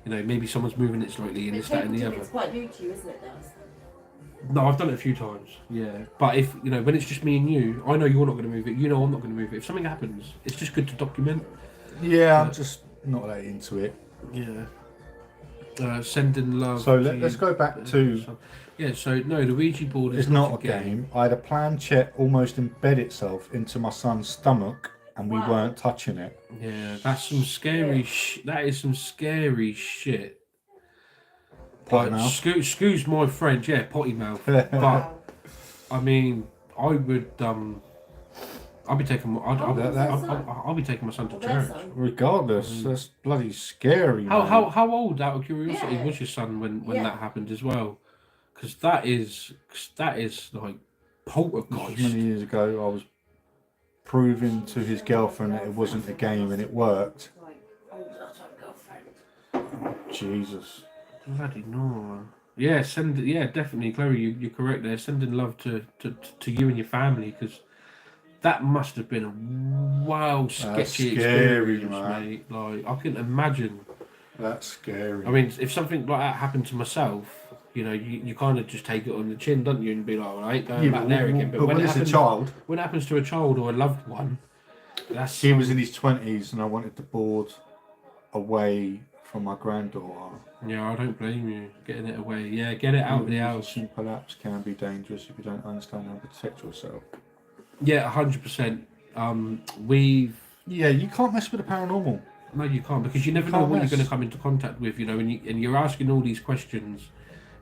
you know, maybe someone's moving it slightly and But this, that, and the table other. tipping's quite new to you, isn't it, Daz? No, I've done it a few times. Yeah, but if you know, when it's just me and you, I know you're not going to move it. You know, I'm not going to move it. If something happens, it's just good to document. yeah, I'm just not that into it. Yeah. Sending love. So to let's you. go back to. Yeah. So no, the Ouija board is It's not a game. I had a planchette almost embed itself into my son's stomach, and we Wow. weren't touching it. Yeah, that's some scary. That is some scary shit. Potty Like, mouth. excuse my French, yeah, potty mouth. But Wow. I mean, I would I'll be taking I'll be taking my son to Well, their church. son. Regardless, that's bloody scary. mate. How old, out of curiosity, Yeah. was your son when Yeah. that happened as well? Because that is like poltergeist. Many years ago, I was proving to his girlfriend that it wasn't a game and it worked. Jesus. Bloody no. Yeah, definitely, Chloe. You're correct there. Sending love to you and your family, because that must have been a wild, sketchy scary, experience, man. mate. Like, I can imagine. That's scary. I mean, if something like that happened to myself, you know, you kind of just take it on the chin, don't you, and be like, "All right, going back there again." But when it's a happens, child, when it happens to a child or a loved one, that's he was in his 20s and I wanted the board away from my granddaughter. yeah. I don't blame you getting it away. Yeah, get it out of the house. Simple apps can be dangerous if you don't understand how to protect yourself. Yeah, 100%. We've Yeah, you can't mess with the paranormal. No, you can't, because you never know Can't what mess. you're going to come into contact with, you know, and you're asking all these questions,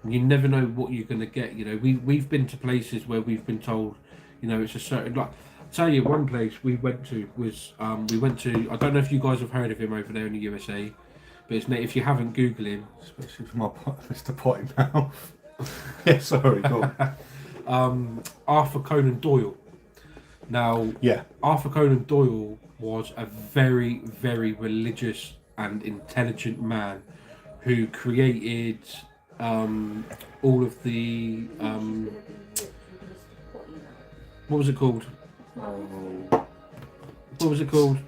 and you never know what you're going to get. You know, we've been to places where we've been told, you know, it's a certain, like, I'll tell you, one place we went to was I don't know if you guys have heard of him over there in the USA, but if you haven't, Google him. Especially for my Mr. Potty Mouth. Yeah, sorry, go on. Arthur Conan Doyle. Now, Yeah, Arthur Conan Doyle was a very, very religious and intelligent man who created all of the what was it called? What was it called?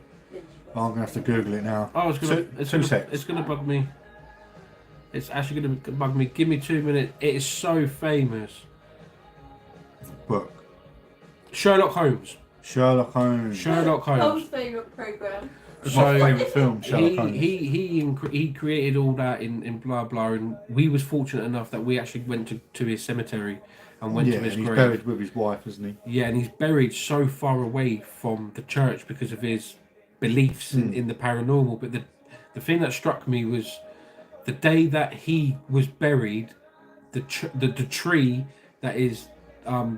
I'm going to have to Google it now. Oh, Two secs. it's gonna bug me. It's actually gonna bug me. Give me 2 minutes. It is so famous. Book. Sherlock Holmes. Sherlock Holmes. Sherlock Holmes. Tom's favourite programme. It's my favourite film, Sherlock Holmes. He created all that in blah blah, and we was fortunate enough that we actually went to his cemetery and went yeah, to his and he's grave. buried with his wife, isn't he? Yeah, and he's buried so far away from the church because of his beliefs in the paranormal. But the thing that struck me was the day that he was buried, the tree that is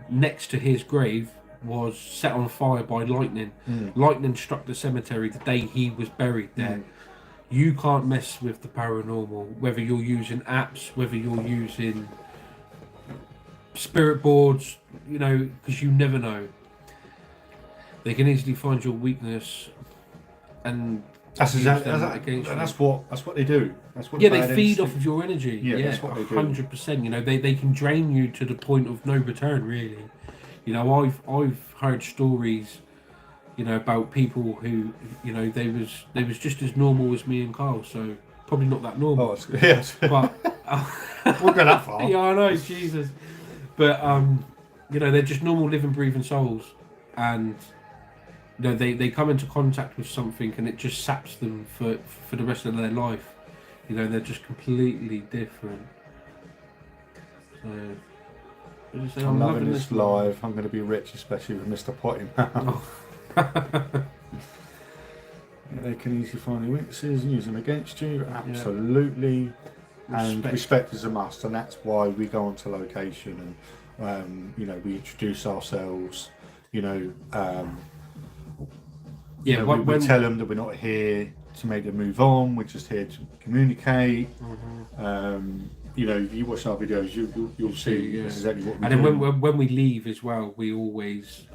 next to his grave was set on fire by lightning. Lightning struck the cemetery the day he was buried there. You can't mess with the paranormal, whether you're using apps, whether you're using spirit boards, you know, because you never know. They can easily find your weakness, and That's use exactly them against you. that's what they do. That's what. Yeah, the they bad feed ends off of your energy. Yeah, Yeah, that's what they do. 100%. You know, they can drain you to the point of no return. Really, you know, I've heard stories, you know, about people who, you know, they was just as normal as me and Carl. So probably not that normal. Oh, yes. But We'll go that far. yeah, I know, Jesus. But you know, they're just normal living, breathing souls, and you know, they come into contact with something, and it just saps them for the rest of their life. You know, they're just completely different. So, I'm loving this live. I'm going to be rich, especially with Mr. Potty now. They can easily find your weaknesses and use them against you. Absolutely. And respect is a must, and that's why we go onto location and you know, we introduce ourselves. You know, we tell them that we're not here to make them move on. We're just here to communicate. You know, if you watch our videos, you'll see exactly what we do. And then when we leave as well, we always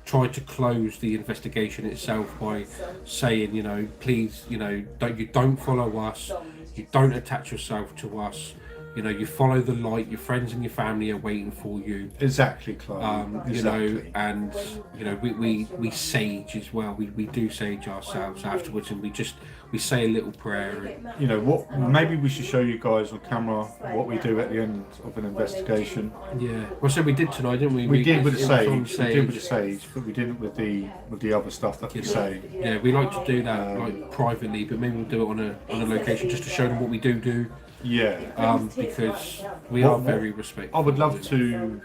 try to close the investigation itself by saying, you know, please, you know, don't follow us, you don't attach yourself to us, you know, you follow the light, your friends and your family are waiting for you. Exactly, Chloe. You know, and you know, we sage as well. We do sage ourselves afterwards, and we say a little prayer. And, you know what? Maybe we should show you guys on camera what we do at the end of an investigation. Yeah. Well, so we did tonight, didn't we? We did with the sage. We did with the sage, but we didn't with the other stuff that we say. Yeah, we like to do that like privately, but maybe we'll do it on a location just to show them what we do. Yeah. Because we are very respectful. I would love to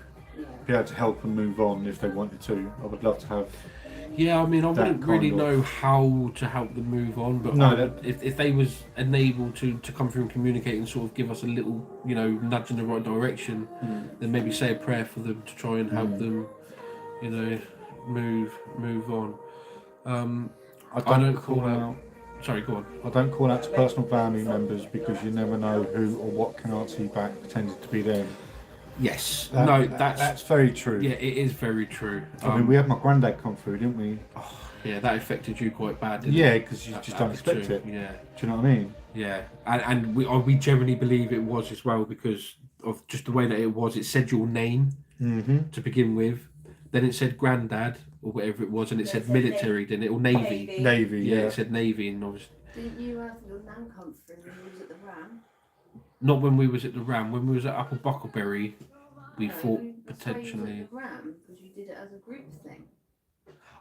be able to help them move on if they wanted to. I would love to have. Yeah, I mean, I wouldn't really know how to help them move on, but if they was enabled to come through and communicate and sort of give us a little, you know, nudge in the right direction, then maybe say a prayer for them to try and help them, you know, move on. I don't call out. Sorry, go on. I don't call out to personal family members because you never know who or what can answer you back pretending to be them. Yes. That's very true. Yeah, it is very true. I mean, we had my granddad come through, didn't we? Oh, yeah, that affected you quite bad, didn't it? Yeah, because you just don't expect it. Yeah. Do you know what I mean? Yeah, and we generally believe it was as well because of just the way that it was. It said your name to begin with, then it said granddad or whatever it was, and it said military, didn't it, or navy? Navy, yeah. It said navy, and obviously. Didn't you have your nan come through when you was at the Ram? Not when we was at the Ram. When we was at Upper Buckleberry, we thought You potentially. at the Ram because you did it as a group thing.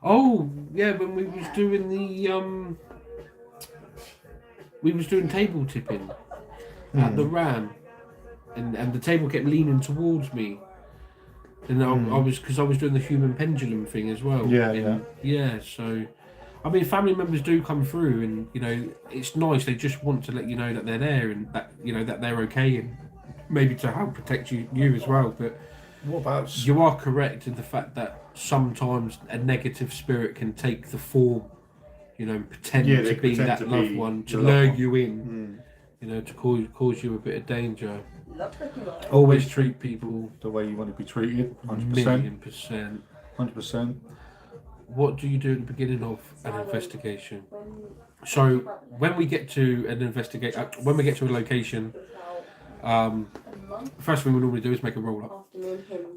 Oh yeah, when we was doing we was doing table tipping at the Ram, and the table kept leaning towards me, and I was because I was doing the human pendulum thing as well. Yeah. So, I mean, family members do come through, and you know, it's nice. They just want to let you know that they're there and that you know that they're okay, and maybe to help protect you as well. But what about you are correct in the fact that sometimes a negative spirit can take the form, you know, and pretend to be that loved one to lure you in, you know, to cause you a bit of danger. Always treat people the way you want to be treated. 100%. 1,000,000%. 100%. What do you do at the beginning of an investigation? So when we get to an when we get to a location, first thing we normally do is make a roll up.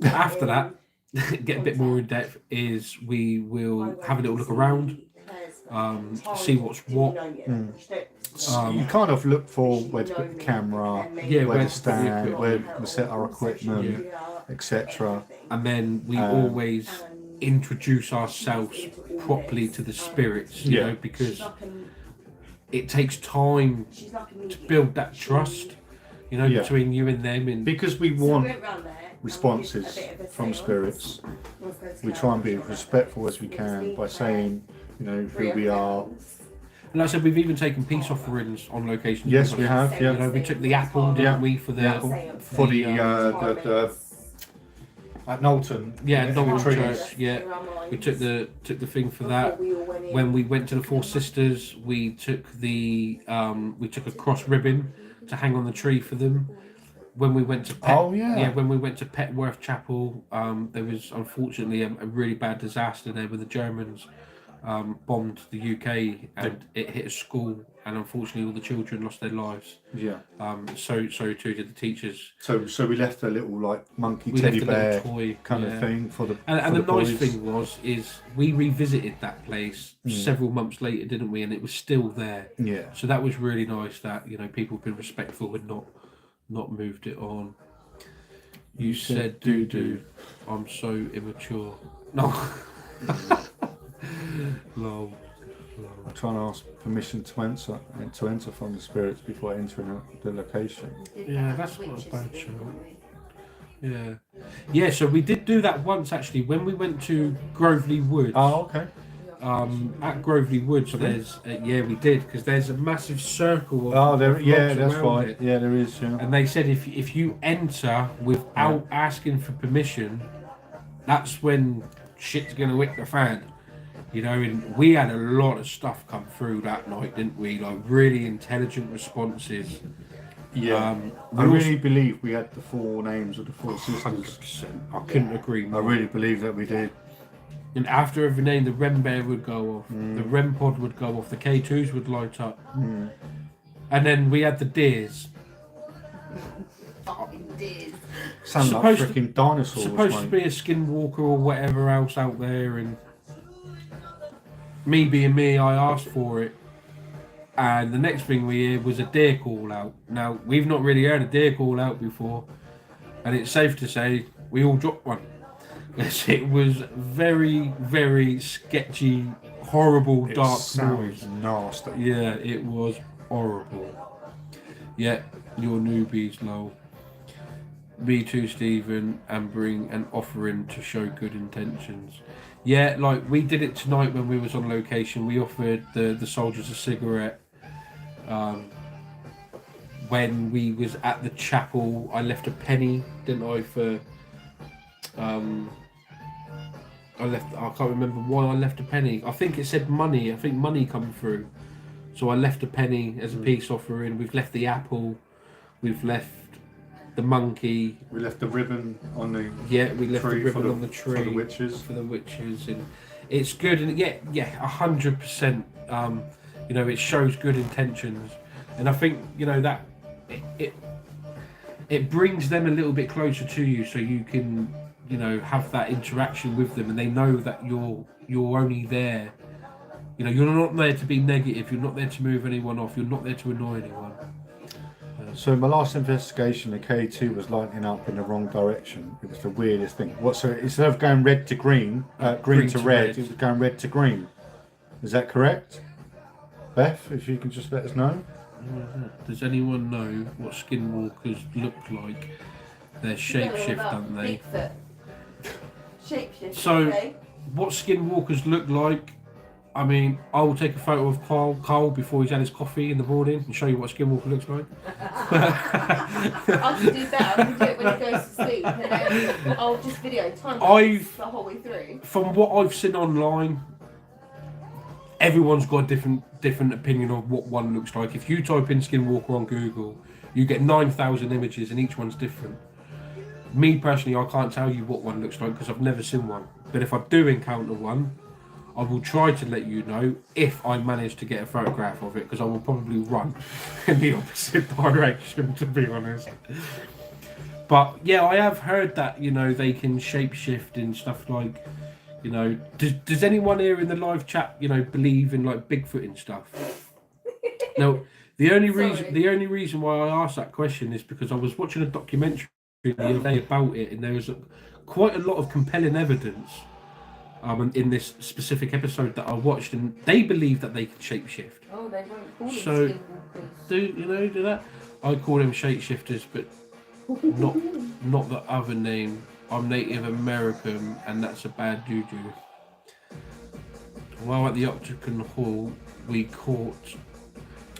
After that, get a bit more in depth, is we will have a little look around, see what's what. You kind of look for where to put the camera, where to stand, where we set our equipment, etc. And then we always introduce ourselves properly to the spirits, you know, because it takes time to build that trust, you know, between you and them. And because we want responses from spirits, we try and be as respectful as we can by saying, you know, who we are. And like I said, we've even taken peace offerings on location. Yes, we have. Yeah, you know, we took the apple, didn't we, for the at Knowlton. Yeah, Knowlton Church. Yeah, we took the thing for that. When we went to the Four Sisters, we took a cross ribbon to hang on the tree for them. When we went to when we went to Petworth Chapel, there was unfortunately a really bad disaster there with the Germans bombed the UK and it hit a school, and unfortunately all the children lost their lives. Yeah. So too did the teachers. So we left a little like monkey We teddy left a bear little toy kind of thing for the and for the nice boys. thing is we revisited that place several months later, didn't we? And it was still there. Yeah. So that was really nice that people have been respectful and not moved it on. You said doo-doo. I'm so immature. No. Lol. I'm trying to ask permission to enter from the spirits before entering the location. Yeah, that's not a bad show. Yeah. So we did do that once actually when we went to Groveley Woods. Oh, okay. At Groveley Woods, there's we did, because there's a massive circle. Of of that's around right. it. Yeah, there is. Yeah. And they said if you enter without asking for permission, that's when shit's gonna hit the fan. And we had a lot of stuff come through that night, didn't we? Like really intelligent responses. Yeah. I really believe we had the 4 names of the 4 sisters. 100%. I couldn't agree more. I really believe that we did. And after every name, the REM bear would go off, the REM pod would go off, the K2s would light up. And then we had the deers. Fucking deers. Sound like freaking dinosaurs. Supposed to be a skinwalker or whatever else out there, and me being me, I asked for it. And the next thing we hear was a deer call out. Now, we've not really heard a deer call out before, and it's safe to say we all dropped one. It was very, very sketchy, horrible, dark noise. Nasty. Yeah, it was horrible. Yeah, you're newbies, lol. Me too, Stephen, and bring an offering to show good intentions. Yeah, like we did it tonight when we was on location. We offered the soldiers a cigarette. When we was at the chapel, I left a penny, didn't I, for I can't remember why I left a penny. I think it said money. I think money come through. So I left a penny as a peace offering. We've left the apple. We've left the monkey. We left the ribbon on the we left the ribbon on the tree for the witches. And it's good. And 100%. It shows good intentions, and I think that it brings them a little bit closer to you, so you can have that interaction with them, and they know that you're only there. You're not there to be negative. You're not there to move anyone off. You're not there to annoy anyone. So in my last investigation, the K2 was lighting up in the wrong direction. It was the weirdest thing. So instead of going red to green, green to red, it was going red to green. Is that correct? Beth, if you can just let us know. Does anyone know what skinwalkers look like? They're shapeshift, don't they? Bigfoot. Shapeshift. So, okay. What skinwalkers look like? I mean, I will take a photo of Carl before he's had his coffee in the morning and show you what a skinwalker looks like. I can do that. I can do it when he goes to sleep, and then I'll just video time the whole way through. From what I've seen online, everyone's got a different opinion of what one looks like. If you type in skinwalker on Google, you get 9,000 images and each one's different. Me personally, I can't tell you what one looks like because I've never seen one. But if I do encounter one, I will try to let you know if I manage to get a photograph of it, because I will probably run in the opposite direction, to be honest. But yeah, I have heard that they can shapeshift and stuff like. Does anyone here in the live chat believe in like Bigfoot and stuff? Now, the only reason why I asked that question is because I was watching a documentary the other day about it, and there was quite a lot of compelling evidence in this specific episode that I watched, and they believe that they can shapeshift. Oh, they won't call So, them skinwalkers. do that? I call them shapeshifters, but not the other name. I'm Native American, and that's a bad juju. While at the Octagon Hall, we caught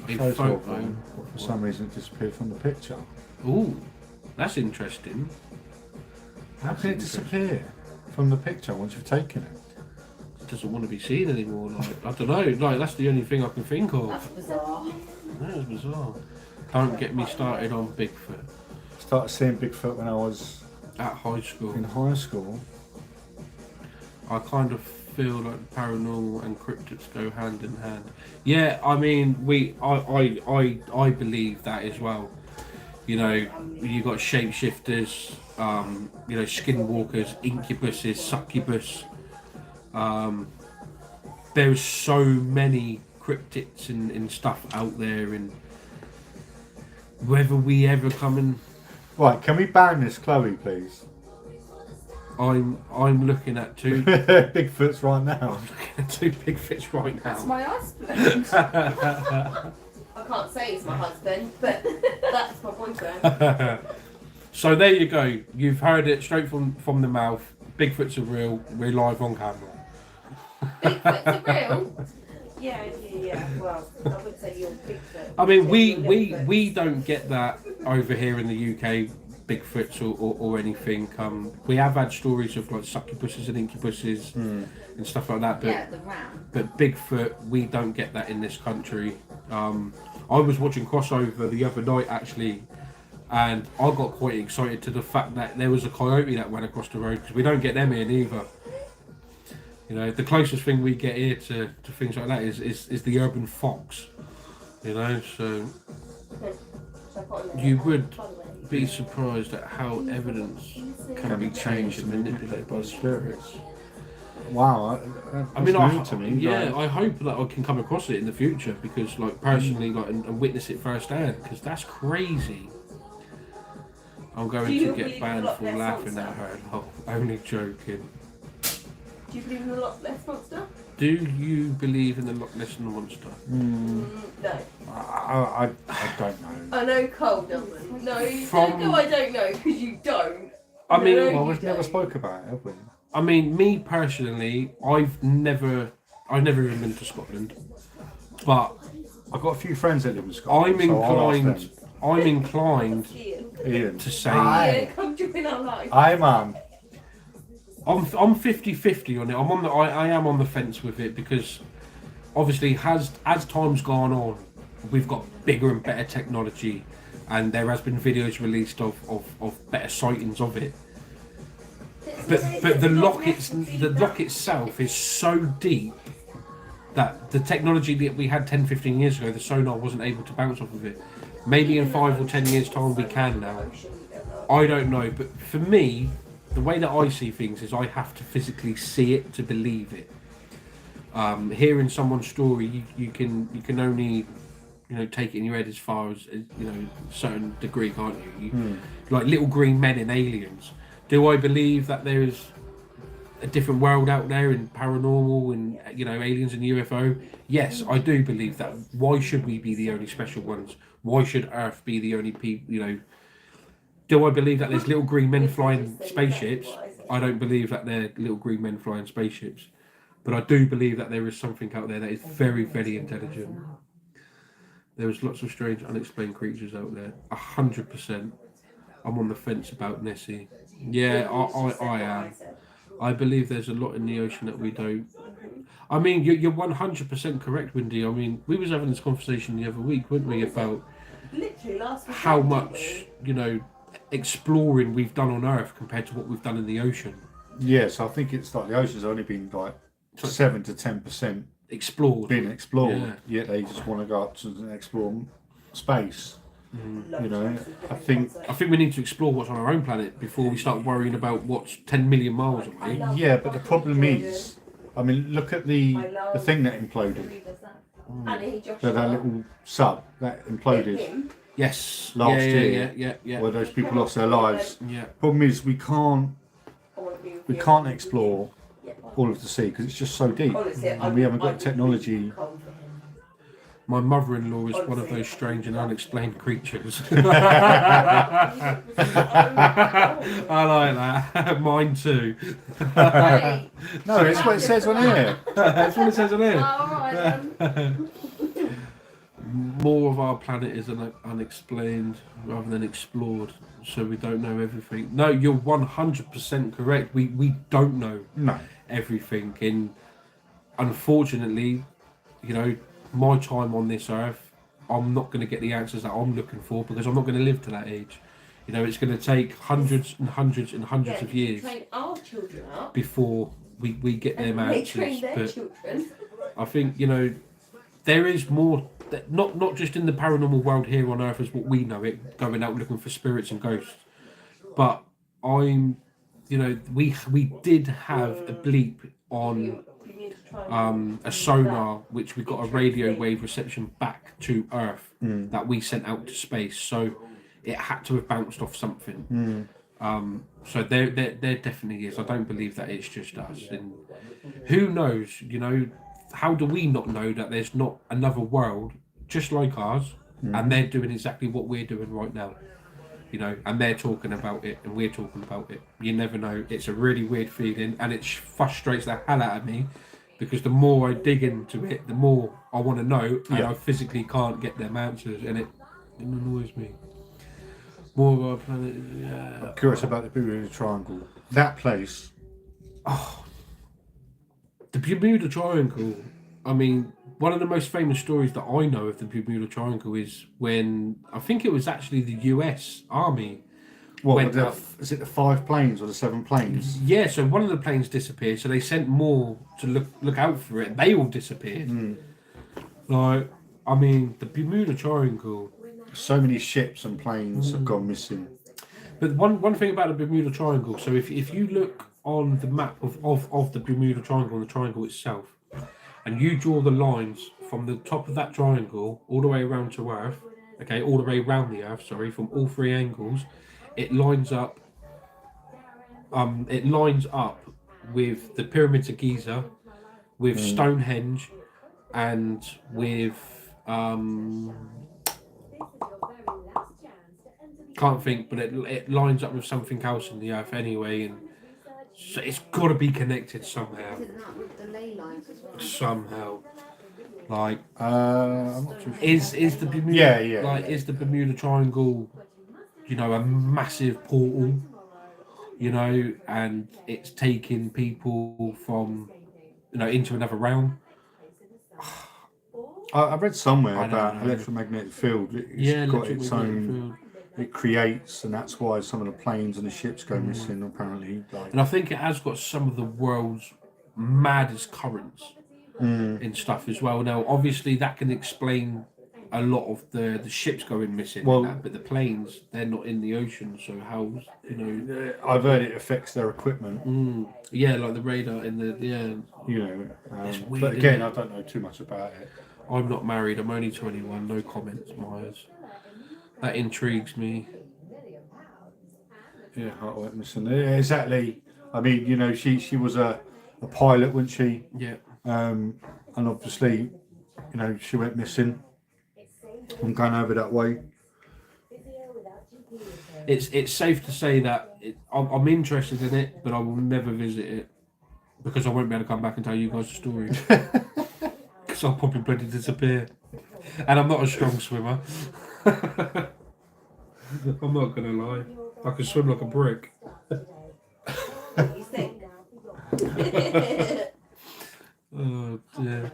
a photo. For some reason, it disappeared from the picture. Ooh, that's interesting. How can it disappear from the picture once you've taken it? It doesn't want to be seen anymore. Like, I don't know. Like, that's the only thing I can think of. That's bizarre. That is bizarre. Don't get me started on Bigfoot. Started seeing Bigfoot when I was at high school. In high school. I kind of feel like paranormal and cryptids go hand in hand. Yeah, I mean, I believe that as well. You know, you got shapeshifters, you know, skinwalkers, incubuses, succubus. There's so many cryptids and stuff out there, and whether we ever come in. Right, can we ban this, Chloe, please? I'm looking at two. Bigfoots right now. I'm looking at two Bigfoots right That's now. my husband. I can't say he's my husband, but that's my boyfriend. So there you go. You've heard it straight from the mouth. Bigfoots are real. We're live on camera. Bigfoots are real? Yeah. Well, I would say you're Bigfoot. I mean, we don't get that over here in the UK. Bigfoots or anything. We have had stories of like succubuses and incubuses and stuff like that, but the ram. But Bigfoot, we don't get that in this country. I was watching Crossover the other night actually, and I got quite excited to the fact that there was a coyote that ran across the road, because we don't get them here neither. You know, the closest thing we get here to things like that is the urban fox. You know, so you would be surprised at how evidence can be changed and manipulated by spirits. Wow, I mean, to me. Yeah, I hope that I can come across it in the future, because, like, personally, like, and witness it firsthand, because that's crazy. I'm going to get banned for laughing at her. Oh, only joking. Do you believe in the Loch Ness Monster? Do you believe in the Loch Ness Monster? No. I don't know. I know Cole doesn't. No, From- don't go I don't know, because you don't. I mean, No, Well, you we've never don't. spoke about it, have we? I mean, me personally, I've never even been to Scotland, but I've got a few friends that live in Scotland. I'm so I'll ask inclined. I'm inclined Ian. them. Ian. to say Ian, come join our life. Hi, Mum. I'm 50-50 on it. I am on the fence with it, because obviously as time's gone on, we've got bigger and better technology, and there has been videos released of better sightings of it. But the loch itself is so deep that the technology that we had 10-15 years ago, the sonar wasn't able to bounce off of it. Maybe in 5 or 10 years time we can now. I don't know, but for me, the way that I see things is I have to physically see it to believe it. Hearing someone's story, you can only, you know, take it in your head as far as, you know, a certain degree, can't you? Like little green men in Aliens. Do I believe that there is a different world out there in paranormal and, you know, aliens and UFO? Yes, I do believe that. Why should we be the only special ones? Why should Earth be the only people, you know? Do I believe that there's little green men flying spaceships? I don't believe that they're little green men flying spaceships. But I do believe that there is something out there that is very, very intelligent. There is lots of strange, unexplained creatures out there. 100%. I'm on the fence about Nessie. Yeah, I am. I believe there's a lot in the ocean that we don't. I mean, you're 100% correct, Wendy. I mean, we was having this conversation the other week, weren't we, about how much, you know, exploring we've done on Earth compared to what we've done in the ocean. Yes, I think it's like the ocean's only been like 7 to 10% Explored. being explored. Yeah. Yet they just want to go up to and explore space. You know, I think we need to explore what's on our own planet before we start worrying about what's 10 million miles away. Yeah, but the problem is, I mean, look at the thing that imploded. That little sub that imploded Yes. last year, Yeah. where those people lost their lives. Yeah. Problem is, we can't explore all of the sea because it's just so deep, and we haven't got technology. My mother-in-law is one of those strange and unexplained creatures. I like that. Mine too. No, it's what it says on here. That's what it says on here. Alright. More of our planet is unexplained rather than explored, so we don't know everything. No, you're 100% correct. We don't know everything, and unfortunately, you know, my time on this earth, I'm not going to get the answers that I'm looking for, because I'm not going to live to that age. You know, it's going to take hundreds and hundreds and hundreds of years train our children up. before we get them And they answers, train their but children. I think there is more. Not just in the paranormal world here on Earth as what we know it, going out looking for spirits and ghosts, but we did have a bleep on a sonar, which we got a radio wave reception back to Earth that we sent out to space. So it had to have bounced off something. So there definitely is. I don't believe that it's just us. And who knows? How do we not know that there's not another world just like ours, and they're doing exactly what we're doing right now? And they're talking about it, and we're talking about it. You never know. It's a really weird feeling, and it frustrates the hell out of me, because the more I dig into it, the more I want to know, and I physically can't get them answers, and it annoys me. More of our planet. Yeah. I'm curious about the Bermuda Triangle. That place. Oh, the Bermuda Triangle. I mean, one of the most famous stories that I know of the Bermuda Triangle is when I think it was actually the U.S. Army. Is it the 5 planes or the 7 planes? Yeah, so one of the planes disappeared, so they sent more to look out for it. They all disappeared. Like, I mean, the Bermuda Triangle. So many ships and planes have gone missing. But one thing about the Bermuda Triangle, so if you look on the map of the Bermuda Triangle and the triangle itself, and you draw the lines from the top of that triangle all the way around to Earth, okay, all the way around the Earth, sorry, from all 3 angles, it lines up. It lines up with the pyramids of Giza, with Stonehenge, and with can't think, but it lines up with something else in the Earth anyway, and so it's got to be connected somehow. Isn't that with the ley lines as well? Somehow, like I'm not too sure. is the Bermuda Yeah. is the Bermuda Triangle, a massive portal, and it's taking people from into another realm. I read somewhere about electromagnetic field. It's got its own. It creates, and that's why some of the planes and the ships go missing. Apparently, And I think it has got some of the world's maddest currents in stuff as well. Now, obviously, that can explain a lot of the ships going missing. But the planes, they're not in the ocean, so how I've heard it affects their equipment. Yeah, like the radar in the It's weird, but isn't again, it? I don't know too much about it. I'm not married. I'm only 21. No comments, Myers. That intrigues me. Yeah, I went missing. Yeah, exactly. I mean, she was a pilot, wasn't she? Yeah. And obviously, she went missing. I'm going over that way. It's safe to say that I'm interested in it, but I will never visit it because I won't be able to come back and tell you guys the story. Because I'll probably bloody disappear, and I'm not a strong swimmer. I'm not gonna lie. I can swim like a brick. You think? Oh dear.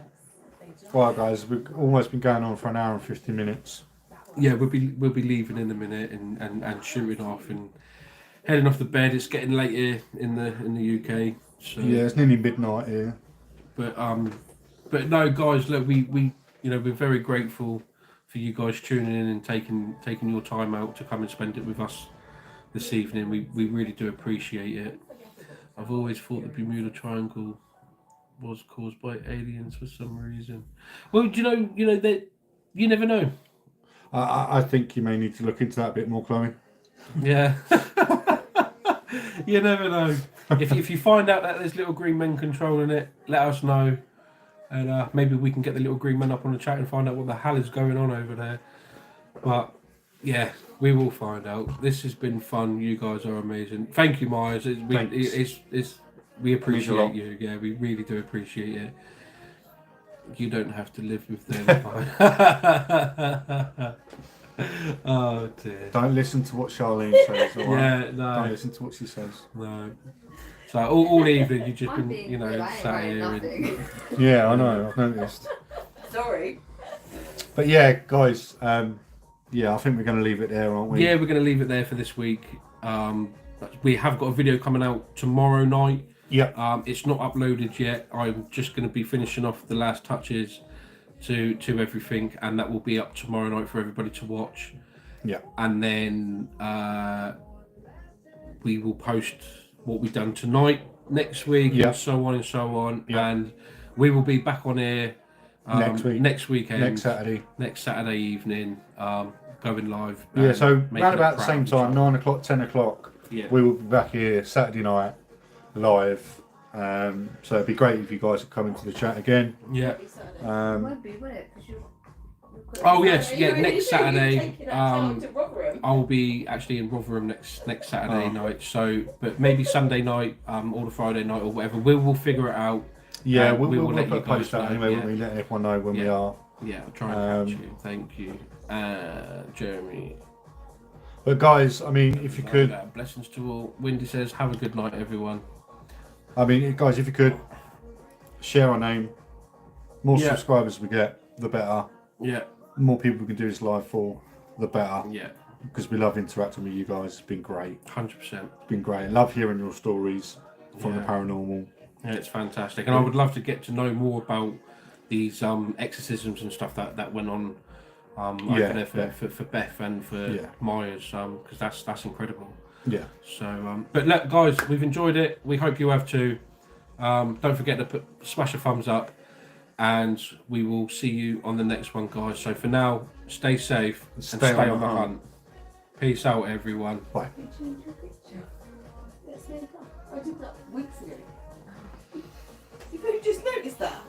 Right, guys, we've almost been going on for an hour and 50 minutes. Yeah, we'll be leaving in a minute and shooting off and heading off to bed. It's getting late here in the UK. So. Yeah, it's nearly midnight here. But no, guys, look, we're very grateful for you guys tuning in and taking your time out to come and spend it with us this evening. We really do appreciate it. I've always thought the Bermuda Triangle was caused by aliens for some reason. Well, you know that you never know. I think you may need to look into that a bit more, Chloe. Yeah. You never know. If you find out that there's little green men controlling it, let us know. And maybe we can get the little green men up on the chat and find out what the hell is going on over there. But yeah, we will find out. This has been fun. You guys are amazing. Thank you, Myers. We appreciate you. Yeah, we really do appreciate it. You don't have to live with them. Oh dear. Don't listen to what Charlene says. All right? Yeah, no. Don't listen to what she says. No. So all evening you've just I'm been, being rude, I ain't sat writing here and nothing. Yeah, I know. I've noticed. Sorry. But yeah, guys. Yeah, I think we're going to leave it there, aren't we? yeah, we're going to leave it there for this week. We have got a video coming out tomorrow night. Yeah. It's not uploaded yet. I'm just going to be finishing off the last touches to everything, and that will be up tomorrow night for everybody to watch. Yeah. And then we will post what we've done tonight, next week, Yeah. and so on and so on. Yeah. And we will be back on here next weekend, next Saturday evening, going live. Yeah, so making round it about the same proud. time, 9 o'clock, 10 o'clock, Yeah. we will be back here Saturday night live. So it'd be great if you guys could come into the chat again. Yeah. It won't be, will it? 'Cause you're Oh yes, yeah. Next Saturday, taking that child to Rotherham. I'll be actually in Rotherham next Saturday night. So, but maybe Sunday night, or the Friday night, or whatever. We will figure it out. Yeah, we will we'll let put you a post guys out know, anyway, yeah. won't we? Letting everyone know when we are. Yeah, I'll try and catch you. Thank you, Jeremy. But guys, I mean, if you could, blessings to all. Wendy says, "Have a good night, everyone." I mean, guys, if you could share our name, more subscribers we get, the better. Yeah. The more people we can do this live for, the better. Yeah. Because we love interacting with you guys. It's been great. 100%. It's been great. Love hearing your stories from the paranormal. Yeah, it's fantastic, and I would love to get to know more about these exorcisms and stuff that went on over there for Beth and for Myers, because that's incredible. Yeah. So, but look, guys, we've enjoyed it. We hope you have too. Don't forget to smash a thumbs up, and we will see you on the next one, guys. So for now, stay safe and stay on the hunt. Peace out, everyone. Bye. I did that weeks ago. You just noticed that?